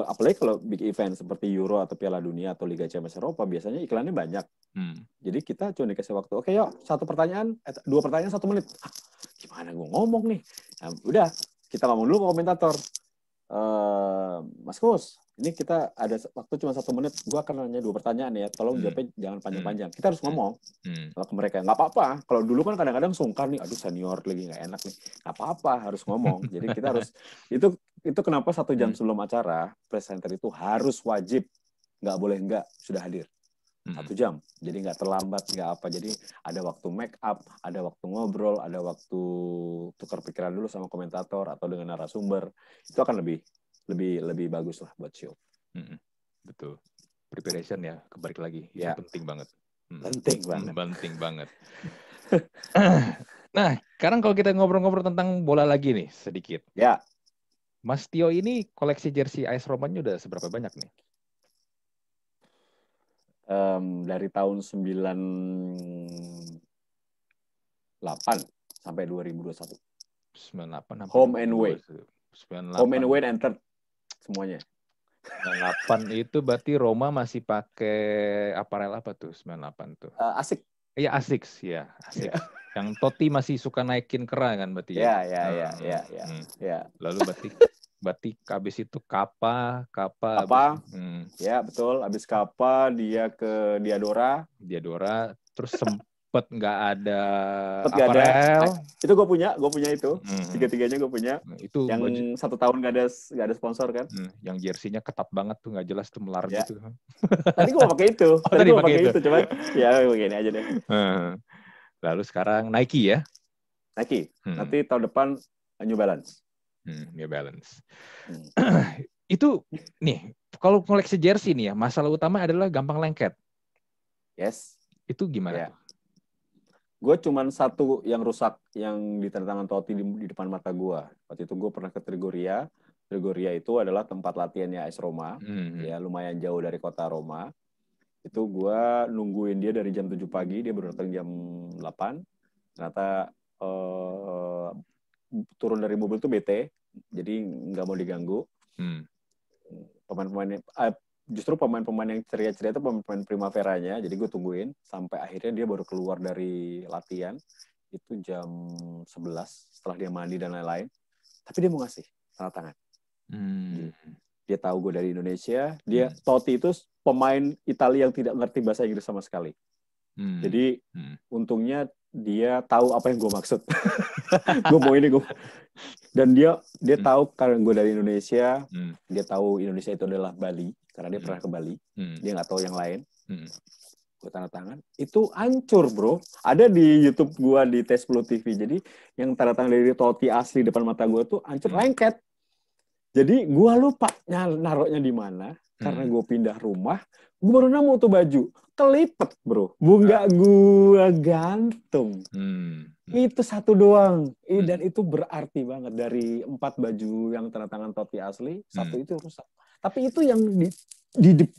S1: Apalagi kalau big event seperti Euro atau Piala Dunia atau Liga Champions Eropa, biasanya iklannya banyak. Jadi kita cuma dikasih waktu. Oke, yuk 2 pertanyaan 1 menit. Gimana gue ngomong nih? Nah, udah, kita ngomong dulu ke komentator. Mas Kus, ini kita ada waktu cuma 1 menit. Gue akan nanya 2 pertanyaan ya. Tolong jawabnya jangan panjang-panjang. Kita harus ngomong ke mereka. Nggak apa-apa. Kalau dulu kan kadang-kadang sungkan nih. Aduh senior lagi nggak enak nih. Nggak apa-apa. Harus ngomong. Jadi kita harus. Itu kenapa 1 jam sebelum acara presenter itu harus wajib. Nggak boleh nggak sudah hadir. 1 jam. Jadi nggak terlambat, nggak apa. Jadi ada waktu make up, ada waktu ngobrol, ada waktu tukar pikiran dulu sama komentator atau dengan narasumber. Itu akan lebih bagus lah buat show.
S2: Betul. Preparation ya, kebalik lagi.
S1: Ya.
S2: Itu penting banget.
S1: Penting banget.
S2: Penting banget. Nah, sekarang kalau kita ngobrol-ngobrol tentang bola lagi nih sedikit.
S1: Ya.
S2: Mas Tio ini koleksi jersey AS Roma-nya udah seberapa banyak nih?
S1: Dari tahun 98 sampai 2021.
S2: 98
S1: home and away.
S2: 98.
S1: Home and away and third semuanya.
S2: 98 itu berarti Roma masih pakai aparel apa tuh 98 tuh?
S1: Asik.
S2: Iya Asics ya, Asics. Yang Totti masih suka naikin kera kan berarti ya.
S1: Ya.
S2: Lalu berarti habis itu Kappa.
S1: Ya betul, habis Kappa dia ke Diadora,
S2: terus sempet nggak ada aparel.
S1: Itu gue punya itu. Tiga-tiganya gue punya.
S2: Itu
S1: yang baju... 1 tahun nggak ada sponsor kan.
S2: Yang jersinya ketat banget tuh, nggak jelas tuh melar gitu.
S1: Tadi gue pakai itu. Tadi gue pakai itu. Coba ya begini aja deh.
S2: Lalu sekarang Nike ya.
S1: Nike. Nanti tahun depan New Balance.
S2: New Balance. Itu nih, kalau koleksi jersey nih ya, masalah utama adalah gampang lengket.
S1: Yes.
S2: Itu gimana tuh?
S1: Gue cuman satu yang rusak yang di tanda tangan Totti di depan mata gue. Waktu itu gue pernah ke Trigoria. Trigoria itu adalah tempat latihannya AS Roma. Ya lumayan jauh dari kota Roma. Itu gue nungguin dia dari jam 7 pagi, dia baru datang jam 8. Ternyata turun dari mobil tuh bete, jadi nggak mau diganggu. Justru pemain-pemain yang ceria-ceria itu pemain Primaveranya, jadi gue tungguin sampai akhirnya dia baru keluar dari latihan itu jam 11 setelah dia mandi dan lain-lain. Tapi dia mau ngasih tanda tangan. Dia tahu gue dari Indonesia. Totti itu pemain Italia yang tidak ngerti bahasa Inggris sama sekali. Jadi untungnya dia tahu apa yang gue maksud. Gue mau ini dan dia tahu karena gue dari Indonesia. Dia tahu Indonesia itu adalah Bali karena dia pernah ke Bali. Dia nggak tahu yang lain. Gue tanda tangan itu hancur bro. Ada di YouTube gue di Tes10 TV. Jadi yang tanda tangan dari Totti asli depan mata gue tuh hancur lengket. Jadi gue lupa naruhnya di mana karena gue pindah rumah. Gue baru nemu tuh baju kelipet bro. Nggak gue gantung. Itu satu doang. Dan itu berarti banget. Dari 4 baju yang tanda tangan Totti asli, 1 itu rusak. Tapi itu yang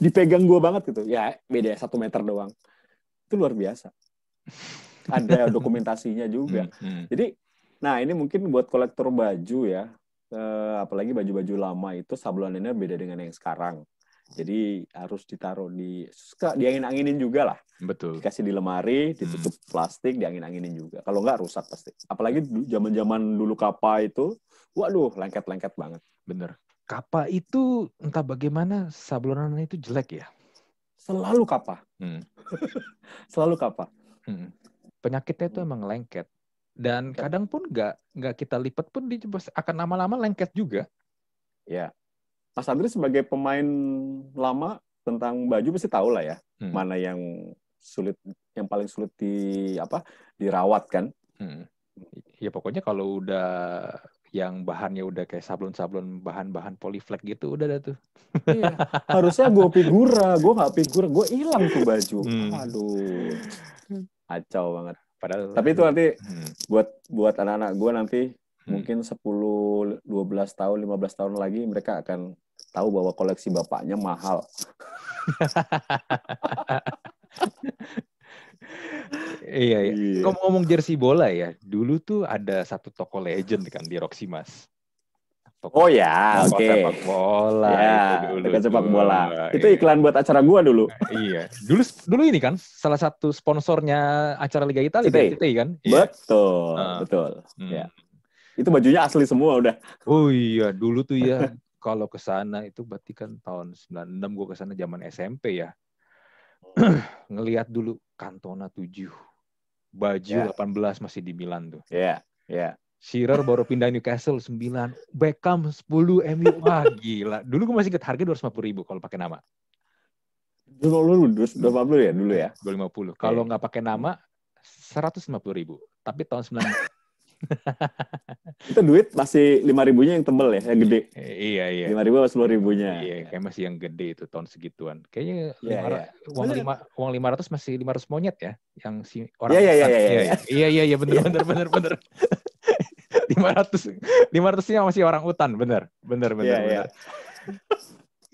S1: dipegang gue banget gitu. Ya beda 1 meter doang. Itu luar biasa. Ada dokumentasinya juga. Jadi, nah ini mungkin buat kolektor baju ya. Apalagi baju-baju lama itu sablonannya beda dengan yang sekarang. Jadi harus ditaruh diangin-anginin juga lah.
S2: Betul.
S1: Dikasih di lemari, ditutup plastik, diangin-anginin juga. Kalau nggak rusak pasti. Apalagi zaman-zaman dulu Kappa itu, waduh, lengket-lengket banget.
S2: Bener. Kappa itu entah bagaimana sablonannya itu jelek ya.
S1: Selalu Kappa. Selalu Kappa.
S2: Penyakitnya itu emang lengket. Dan kadang pun nggak kita lipat pun dia akan lama-lama lengket juga.
S1: Ya. Mas Andri sebagai pemain lama tentang baju pasti tahu lah ya. Mana yang sulit, yang paling sulit dirawat kan.
S2: Ya pokoknya kalau udah yang bahannya udah kayak sablon-sablon bahan-bahan polyflex gitu udah dah tuh.
S1: Iya. Harusnya gue nggak figura, gue hilang tuh baju. Aduh. Kacau banget.
S2: Padahal
S1: tapi itu nanti buat anak-anak gue nanti mungkin 10, 12 tahun, 15 tahun lagi mereka akan tahu bahwa koleksi bapaknya mahal.
S2: Iya. Ngomong jersey bola ya, dulu tuh ada satu toko legend kan di Roxy Mas.
S1: Toko
S2: sepak bola
S1: ya,
S2: itu dulu.
S1: Sepak bola. Itu iklan buat acara gua dulu.
S2: Iya. Dulu ini kan salah satu sponsornya acara Liga Italia CTI kan?
S1: Betul. Ya. Itu bajunya asli semua udah.
S2: Oh iya, dulu tuh ya kalau ke sana itu berarti kan tahun 96 gua ke sana zaman SMP ya. Ngelihat dulu Cantona 7. Baju 18 masih di Milan tuh.
S1: Iya.
S2: Shearer baru pindah Newcastle 9, Beckham 10 MU. Wah, gila. Dulu gue masih ingat harga 250.000 kalau pakai nama.
S1: 250 ya dulu ya?
S2: 250. Kalau nggak pakai nama, 150.000. Tapi tahun 90.
S1: Itu duit masih 5.000-nya yang tebel ya, yang gede.
S2: Iya.
S1: 5.000 atau 10.000-nya.
S2: Iya, kayak masih yang gede itu tahun segituan. Kayaknya
S1: Uang
S2: 500 masih 500 monyet ya, yang si orang. Iya, bener. 500-nya masih orang utan, bener.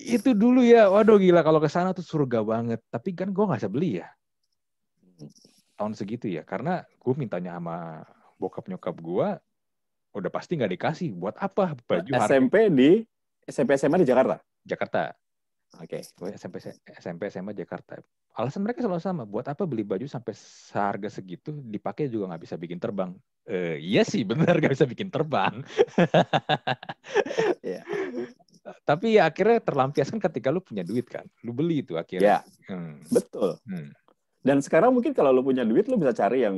S2: Itu dulu ya, waduh gila, kalau ke sana tuh surga banget. Tapi kan gue nggak bisa beli ya tahun segitu ya, karena gue mintanya sama bokap nyokap gue, udah pasti nggak dikasih. Buat apa baju
S1: SMP SMA di Jakarta?
S2: Jakarta.
S1: Oke.
S2: Gue SMP SMA Jakarta. Alasan mereka selalu sama. Buat apa beli baju sampai seharga segitu, dipakai juga nggak bisa bikin terbang. Iya sih, benar nggak bisa bikin terbang.
S1: Yeah.
S2: Tapi ya akhirnya terlampiaskan ketika lu punya duit kan. Lu beli itu akhirnya.
S1: Betul. Dan sekarang mungkin kalau lu punya duit, lu bisa cari yang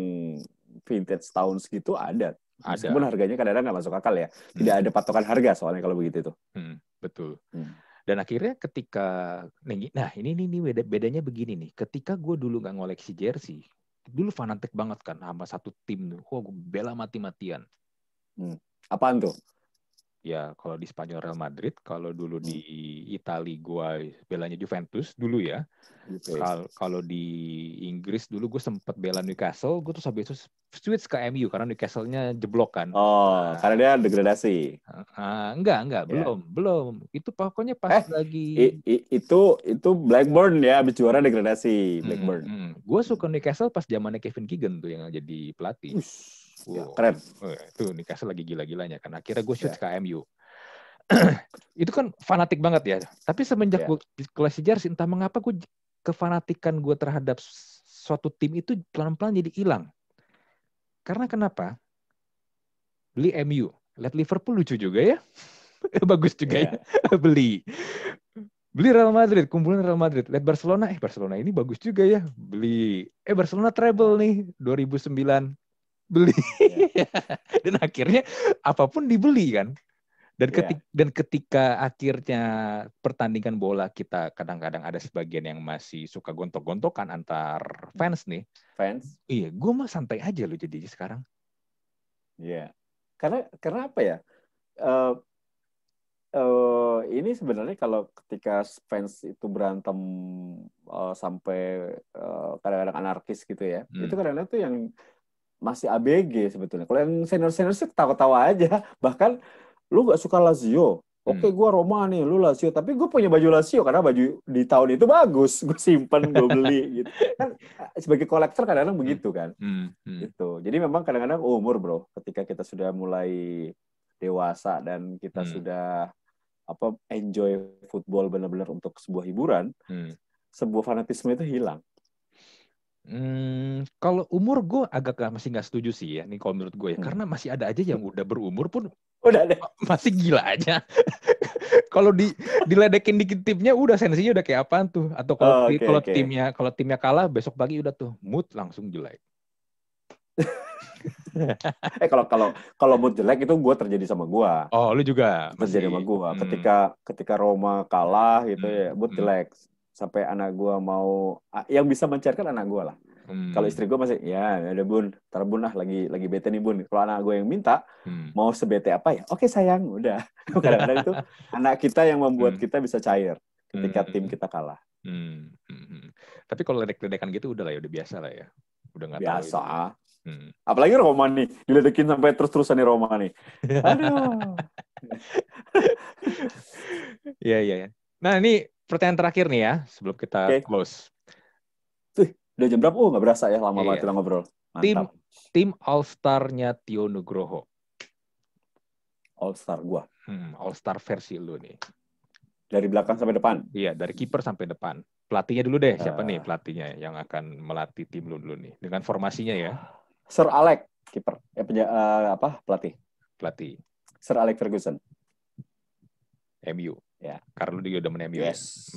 S1: vintage tahun segitu ada. Meskipun harganya kadang-kadang nggak masuk akal ya. Tidak ada patokan harga soalnya kalau begitu itu.
S2: Betul. Dan akhirnya ketika, nah ini bedanya begini nih. Ketika gue dulu nggak ngoleksi jersey, dulu fanatik banget kan sama satu tim tuh. Gue bela mati-matian.
S1: Apaan tuh?
S2: Ya kalau di Spanyol Real Madrid, kalau dulu di Italia gue belanya Juventus dulu ya. Kalau di Inggris dulu gue sempat bela Newcastle, gue tuh habis itu switch ke MU karena Newcastle-nya jeblok kan.
S1: Karena dia degradasi.
S2: Enggak, belum. Itu pokoknya pas lagi
S1: itu Blackburn ya, habis juara degradasi Blackburn.
S2: Gue suka Newcastle pas zamannya Kevin Keegan tuh yang jadi pelatih.
S1: Keren.
S2: Tuh Newcastle lagi gila-gilanya kan. Akhirnya gue switch ke MU. Itu kan fanatik banget ya. Tapi semenjak gue koleksi jersey, entah mengapa gue kefanatikan gue terhadap suatu tim itu pelan-pelan jadi hilang. Karena kenapa? Beli MU. Lihat Liverpool lucu juga ya. Bagus juga ya. Beli Real Madrid, kumpulin Real Madrid. Lihat Barcelona, Barcelona ini bagus juga ya. Beli. Barcelona treble nih 2009. Beli. Dan akhirnya apapun dibeli kan. Dan ketika akhirnya pertandingan bola kita kadang-kadang ada sebagian yang masih suka gontok-gontokan antar fans nih. Iya, gue mah santai aja loh jadi sekarang.
S1: Iya. Karena apa ya? Ini sebenarnya kalau ketika fans itu berantem sampai kadang-kadang anarkis gitu ya, itu kadang-kadang tuh yang masih ABG sebetulnya. Kalau yang senior-senior sih ketawa-tawa aja. Bahkan lu gak suka Lazio. Oke, gue Roma nih, lu Lazio. Tapi gue punya baju Lazio karena baju di tahun itu bagus. Gue simpen, gue beli gitu. Kan sebagai kolektor kadang-kadang begitu kan. Gitu. Jadi memang kadang-kadang umur bro. Ketika kita sudah mulai dewasa dan kita sudah enjoy football benar-benar untuk sebuah hiburan, sebuah fanatisme itu hilang.
S2: Kalau umur gue masih nggak setuju sih ya, nih kalau menurut gue ya, karena masih ada aja yang udah berumur pun
S1: udah ada.
S2: Masih gila aja. Kalau diledekin dikit timnya udah sensinya udah kayak apaan tuh? Atau kalau timnya kalah besok pagi udah tuh mood langsung jelek.
S1: Kalau mood jelek itu gue terjadi sama gue.
S2: Oh, lu juga
S1: terjadi sama gue. Ketika Roma kalah gitu ya, mood jelek. Sampai anak gue yang bisa mencairkan anak gue lah. Kalau istri gue masih ya ada bun, ntar bun lagi bete nih bun. Kalau anak gue yang minta mau sebete apa ya, oke sayang, udah. Kadang-kadang itu anak kita yang membuat kita bisa cair ketika tim kita kalah.
S2: Tapi kalau ledek-ledekan gitu udah lah ya, udah biasa lah ya. Udah nggak
S1: biasa. Apalagi Roma nih, diledekin sampai terus-terusan nih Roma nih. Aduh.
S2: Iya. Nah ini pertanyaan terakhir nih ya, sebelum kita close.
S1: Udah jam berapa? Nggak berasa ya, lama banget kita ngobrol.
S2: Mantap. Tim All-Star-nya Tio Nugroho.
S1: All-Star gua.
S2: All-Star versi lu nih.
S1: Dari belakang sampai depan?
S2: Iya, dari kiper sampai depan. Pelatihnya dulu deh, siapa nih pelatihnya yang akan melatih tim lu dulu nih? Dengan formasinya ya.
S1: Sir Alex, kiper. Pelatih?
S2: Pelatih.
S1: Sir Alex Ferguson.
S2: MU. Ya. Karena lu juga udah MU.
S1: Yes.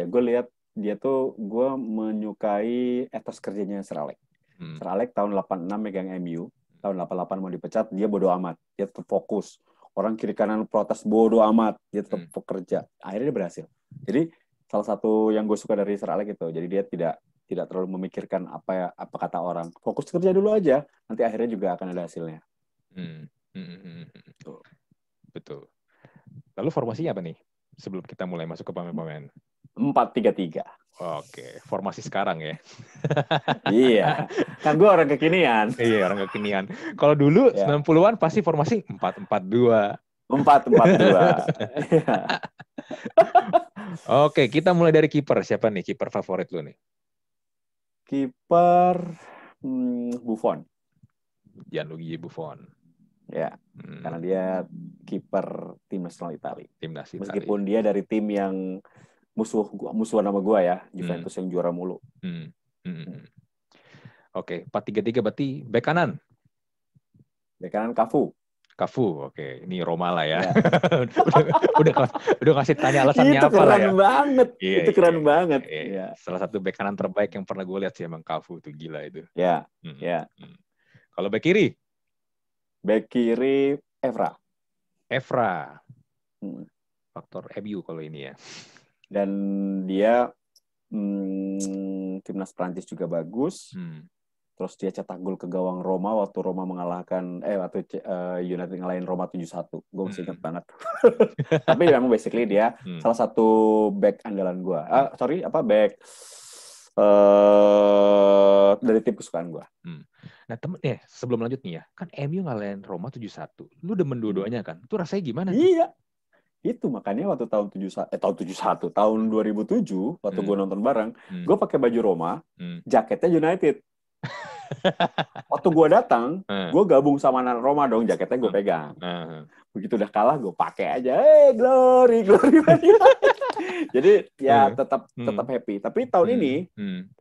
S1: Gue lihat dia tuh, gue menyukai etos kerjanya Sir Alex. Sir Alex tahun 86 megang MU, tahun 88 mau dipecat, dia bodo amat, dia tetap fokus. Orang kiri kanan protes bodo amat, dia tetap bekerja. Akhirnya dia berhasil. Jadi salah satu yang gue suka dari Sir Alex gitu. Jadi dia tidak terlalu memikirkan apa kata orang. Fokus kerja dulu aja. Nanti akhirnya juga akan ada hasilnya.
S2: Betul. Lalu formasinya apa nih? Sebelum kita mulai masuk ke pemain-pemain.
S1: 4-3-3.
S2: Oke, formasi sekarang ya.
S1: Iya. Kan gue orang kekinian.
S2: Iya, orang kekinian. Kalau dulu 90-an pasti formasi 4-4-2.
S1: 4-4-2.
S2: Oke, kita mulai dari kiper. Siapa nih kiper favorit lu nih?
S1: Kiper Buffon.
S2: Gianluigi Buffon.
S1: Ya, karena dia kiper tim nasional Italia.
S2: Timnas Italia.
S1: Meskipun dia dari tim yang musuhan sama gua ya, Juventus yang juara mulu.
S2: Oke, 4-3-3 berarti bek kanan.
S1: Bek kanan Cafu.
S2: Oke. Ini Roma lah ya. udah kasih tanya alasannya apa lah ya.
S1: Itu keren banget.
S2: Iya. Salah satu bek kanan terbaik yang pernah gue lihat sih emang Cafu, itu gila itu.
S1: Ya.
S2: Kalau bek kiri?
S1: Bek kiri Evra.
S2: Faktor MU kalau ini ya.
S1: Dan dia timnas Prancis juga bagus. Terus dia cetak gol ke gawang Roma waktu Roma mengalahkan United ngalahin Roma 7-1. Gue masih ingat banget. Tapi memang basically dia salah satu back andalan gue. Back dari tim kesukaan gue.
S2: Nah sebelum lanjut nih ya, kan MU ngalahin Roma 7-1. Lu demen dua-duanya kan? Itu rasanya gimana?
S1: Iya. Itu makanya waktu tahun 2007 waktu gue nonton bareng, gue pakai baju Roma, jaketnya United. Waktu gue datang, gue gabung sama anak Roma dong, jaketnya gue pegang. Begitu udah kalah, gue pakai aja, glory. Jadi ya tetap happy. Tapi tahun ini,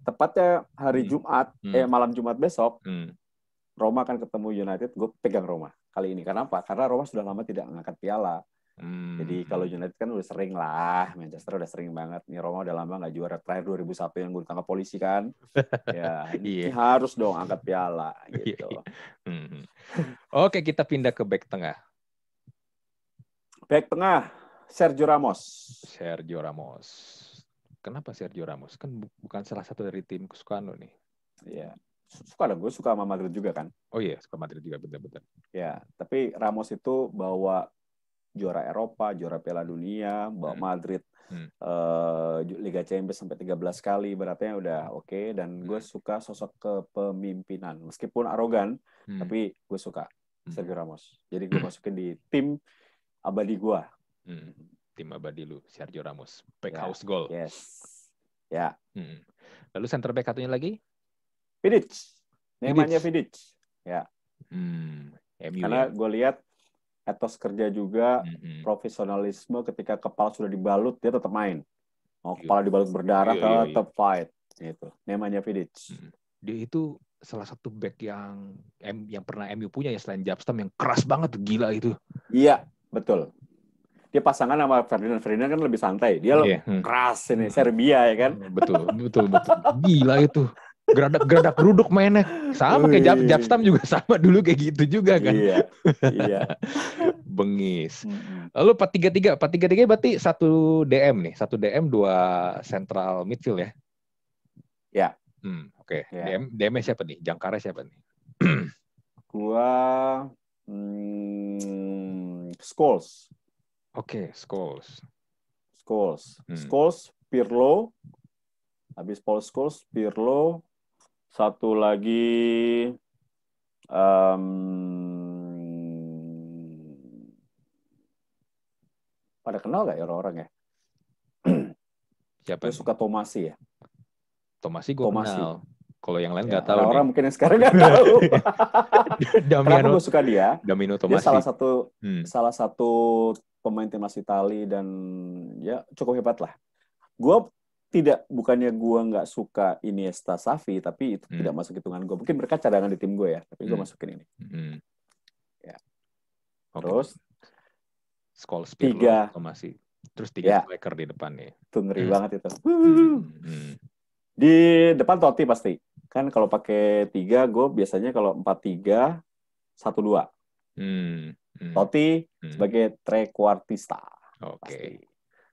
S1: tepatnya hari Jumat, malam Jumat besok, Roma akan ketemu United, gue pegang Roma kali ini. Kenapa? Karena Roma sudah lama tidak mengangkat piala. Jadi kalau United kan udah sering lah, Manchester udah sering banget. Nih Roma udah lama nggak juara, terakhir 2001 yang gue ditangkap polisi kan. Ya, ini harus dong angkat piala gitu.
S2: Oke, kita pindah ke back tengah.
S1: Back tengah, Sergio Ramos.
S2: Kenapa Sergio Ramos? Kan bukan salah satu dari tim kesukaan lo nih.
S1: Iya. Gue suka sama Madrid juga kan.
S2: Oh iya, suka Madrid juga, betul-betul.
S1: Ya, tapi Ramos itu bawa juara Eropa, juara Piala Dunia, bawa Madrid Liga Champions sampai 13 kali, beratnya udah oke. Dan gue suka sosok kepemimpinan, meskipun arogan, tapi gue suka Sergio Ramos. Jadi gue masukin di tim abadi gue.
S2: Tim abadi lu, Sergio Ramos, back house goal.
S1: Yes. Ya.
S2: Lalu center back satunya lagi?
S1: Vidic. Namanya Vidic. Ya.
S2: Karena
S1: gue lihat etos kerja juga, profesionalisme, ketika kepala sudah dibalut, dia tetap main. Kepala dibalut berdarah, tetap fight. Itu. Namanya Vidic.
S2: Dia itu salah satu back yang pernah MU punya ya, selain Jabstam, yang keras banget, gila itu.
S1: Iya, betul. Dia pasangan sama Ferdinand kan lebih santai. Dia keras ini, Serbia ya kan.
S2: Betul. Gila itu. Geradak geruduk mainnya sama kayak Jabstam juga sama dulu kayak gitu juga kan.
S1: Iya.
S2: Bengis. Lalu 4-3-3 berarti 1 DM nih, 1 DM 2 central midfield ya.
S1: Ya.
S2: Oke. DM siapa nih? Jangkarnya siapa nih?
S1: Gua Scholes.
S2: Oke, Scholes,
S1: Pirlo. Habis Paul Scholes, Pirlo. Satu lagi pada kenal gak ya orang-orang ya?
S2: Siapa?
S1: Gue suka Tomasi ya.
S2: Tomasi gue kenal. Kalau yang lain nggak tahu.
S1: Orang mungkin yang sekarang nggak tahu.
S2: Kenapa
S1: gue suka dia?
S2: Damino Tomasi.
S1: Dia salah satu pemain timnas Italia dan ya cukup hebat lah. Bukannya gue nggak suka Iniesta, Xavi, tapi itu tidak masuk hitungan gue. Mungkin mereka cadangan di tim gue ya, tapi gue masukin ini. Ya. Terus
S2: Scholes, Pirlo, Tomasi. Terus 3 striker di depan nih.
S1: Itu ngeri banget itu. Di depan Totti pasti. Kan kalau pakai 3, gue biasanya kalau 4-3, 1-2. Totti sebagai trequartista.
S2: Oke.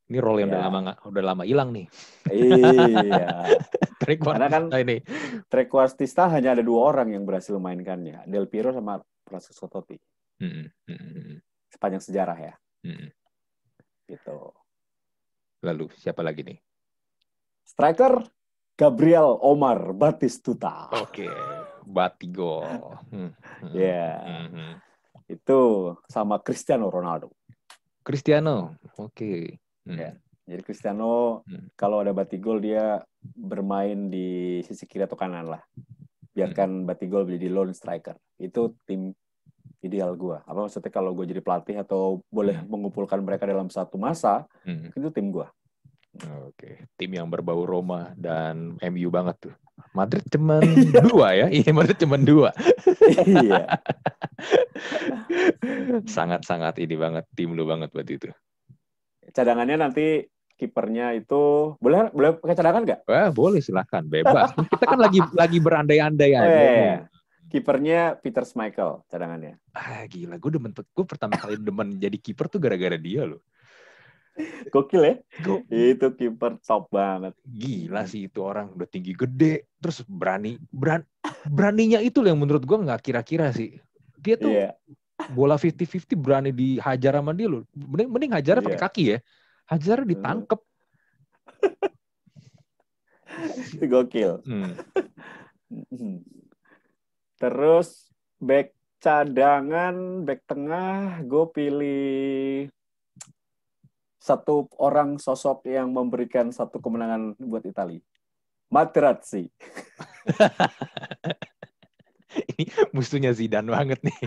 S2: Ini role yang udah lama hilang nih.
S1: Iya.
S2: Karena kan
S1: ini trequartista hanya ada 2 orang yang berhasil memainkannya, Del Piero sama Francesco Totti. Sepanjang sejarah ya. Gitu.
S2: Lalu siapa lagi nih?
S1: Striker Gabriel Omar Batistuta.
S2: Oke, Batigo.
S1: Itu sama Cristiano Ronaldo.
S2: Oke.
S1: Ya. Jadi Cristiano kalau ada Batigol dia bermain di sisi kiri atau kanan lah. Biarkan Batigol jadi lone striker. Itu tim ideal gue. Apa maksudnya kalau gue jadi pelatih atau boleh mengumpulkan mereka dalam satu masa, itu tim gue.
S2: Oke, tim yang berbau Roma dan MU banget tuh. Madrid cuma 2 ya? Iya, Madrid cuma 2.
S1: Iya.
S2: Sangat-sangat ini banget, tim lu banget buat itu.
S1: Cadangannya nanti kipernya itu boleh pakai cadangan nggak?
S2: Wah, boleh, silakan, bebas. Kita kan lagi berandai-andai aja.
S1: Kipernya Peter Schmeichel cadangannya.
S2: Gila, gue pertama kali demen jadi kiper tuh gara-gara dia loh.
S1: Gokil ya? Itu kiper top banget.
S2: Gila sih itu orang, udah tinggi gede, terus beraninya itu yang menurut gue nggak kira-kira sih. Dia tuh bola 50-50 berani dihajar sama dia loh. Mending hajar pakai kaki ya. Hajar ditangkep.
S1: Itu gokil. Terus back cadangan, back tengah, gue pilih satu orang sosok yang memberikan satu kemenangan buat Italia. Materazzi.
S2: Ini musuhnya Zidane banget nih.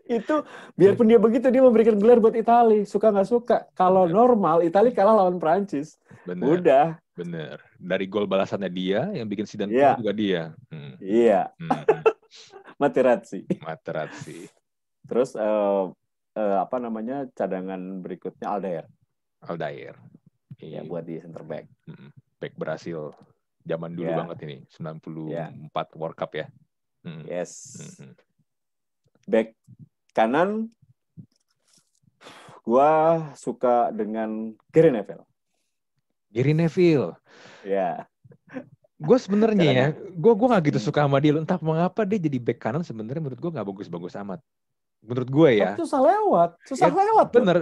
S1: Itu biarpun dia begitu, dia memberikan gelar buat Italia. Suka nggak suka. Kalau normal, Italia kalah lawan Prancis. Udah.
S2: Bener. Dari gol balasannya dia, yang bikin Zidane juga dia.
S1: Iya. Materazzi. Terus cadangan berikutnya Aldair. Iya, buat di center back.
S2: Back Brasil zaman dulu banget ini, 94 World Cup ya.
S1: Yes. Back kanan gua suka dengan Gary Neville. Ya.
S2: Gue sebenarnya ya, gue nggak gitu suka sama dia. Entah mengapa dia jadi back kanan sebenarnya menurut gue nggak bagus-bagus amat. Menurut gue ya.
S1: Susah lewat.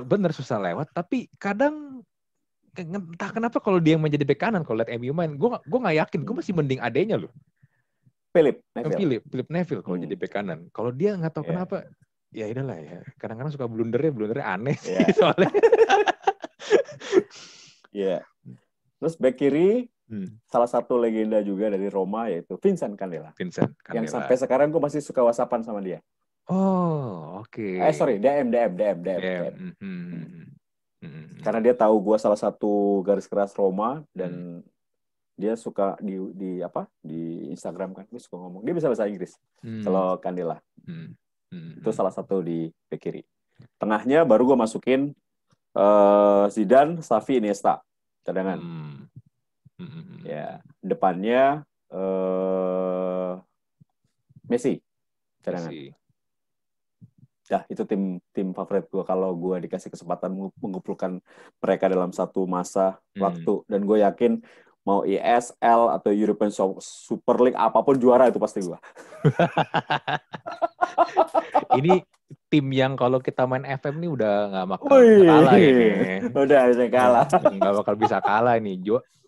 S2: Bener susah lewat. Tapi kadang entah kenapa kalau dia yang menjadi bek kanan, kalau lihat MU main, gue nggak yakin. Gue masih mending adenya loh.
S1: Philip
S2: Neville kalau jadi bek kanan. Kalau dia nggak tahu kenapa, ya udahlah ya. Kadang-kadang suka blundernya aneh sih soalnya.
S1: Terus bek kiri, salah satu legenda juga dari Roma yaitu Vincent Candela. Yang sampai sekarang gue masih suka WhatsAppan sama dia.
S2: Oh, oke.
S1: DM. Karena dia tahu gue salah satu garis keras Roma dan dia suka di Instagram kan, dia suka ngomong. Dia bisa bahasa Inggris. Kalau Candela. Itu salah satu di bek kiri. Tengahnya baru gue masukin Zidane, Xavi, Iniesta cadangan. Ya, depannya Messi cadangan. Nah, itu tim favorit gue kalau gue dikasih kesempatan mengumpulkan mereka dalam satu masa waktu. Dan gue yakin mau ESL atau European Super League apapun juara itu pasti gue.
S2: Ini tim yang kalau kita main FM nih udah nggak bakal kalah ini.
S1: Udah bisa kalah.
S2: Nggak bakal bisa kalah nih.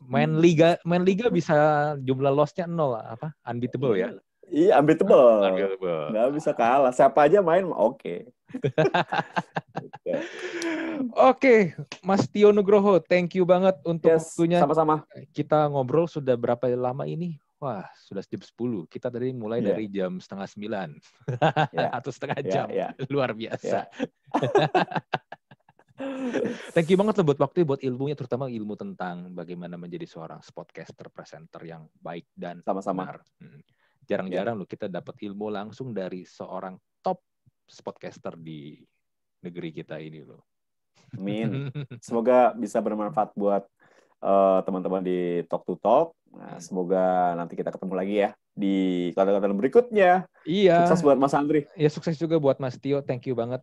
S2: Main liga bisa jumlah loss-nya 0 unbeatable ya.
S1: Iya, unbeatable. Nggak bisa kalah. Siapa aja main, oke.
S2: Oke, Mas Tio Nugroho, thank you banget untuk waktunya.
S1: Sama-sama.
S2: Kita ngobrol sudah berapa lama ini? Wah, sudah jam 10. Kita tadi mulai dari jam 8:30. Atau setengah jam. Luar biasa. Thank you banget loh buat waktu, buat ilmunya, terutama ilmu tentang bagaimana menjadi seorang podcaster, presenter yang baik dan benar. Jarang-jarang loh kita dapat ilmu langsung dari seorang top podcaster di negeri kita ini loh.
S1: Amin. Semoga bisa bermanfaat buat teman-teman di Talk to Talk. Nah, semoga nanti kita ketemu lagi ya di konten-konten berikutnya.
S2: Iya.
S1: Sukses buat Mas Andri.
S2: Ya, sukses juga buat Mas Tio. Thank you banget.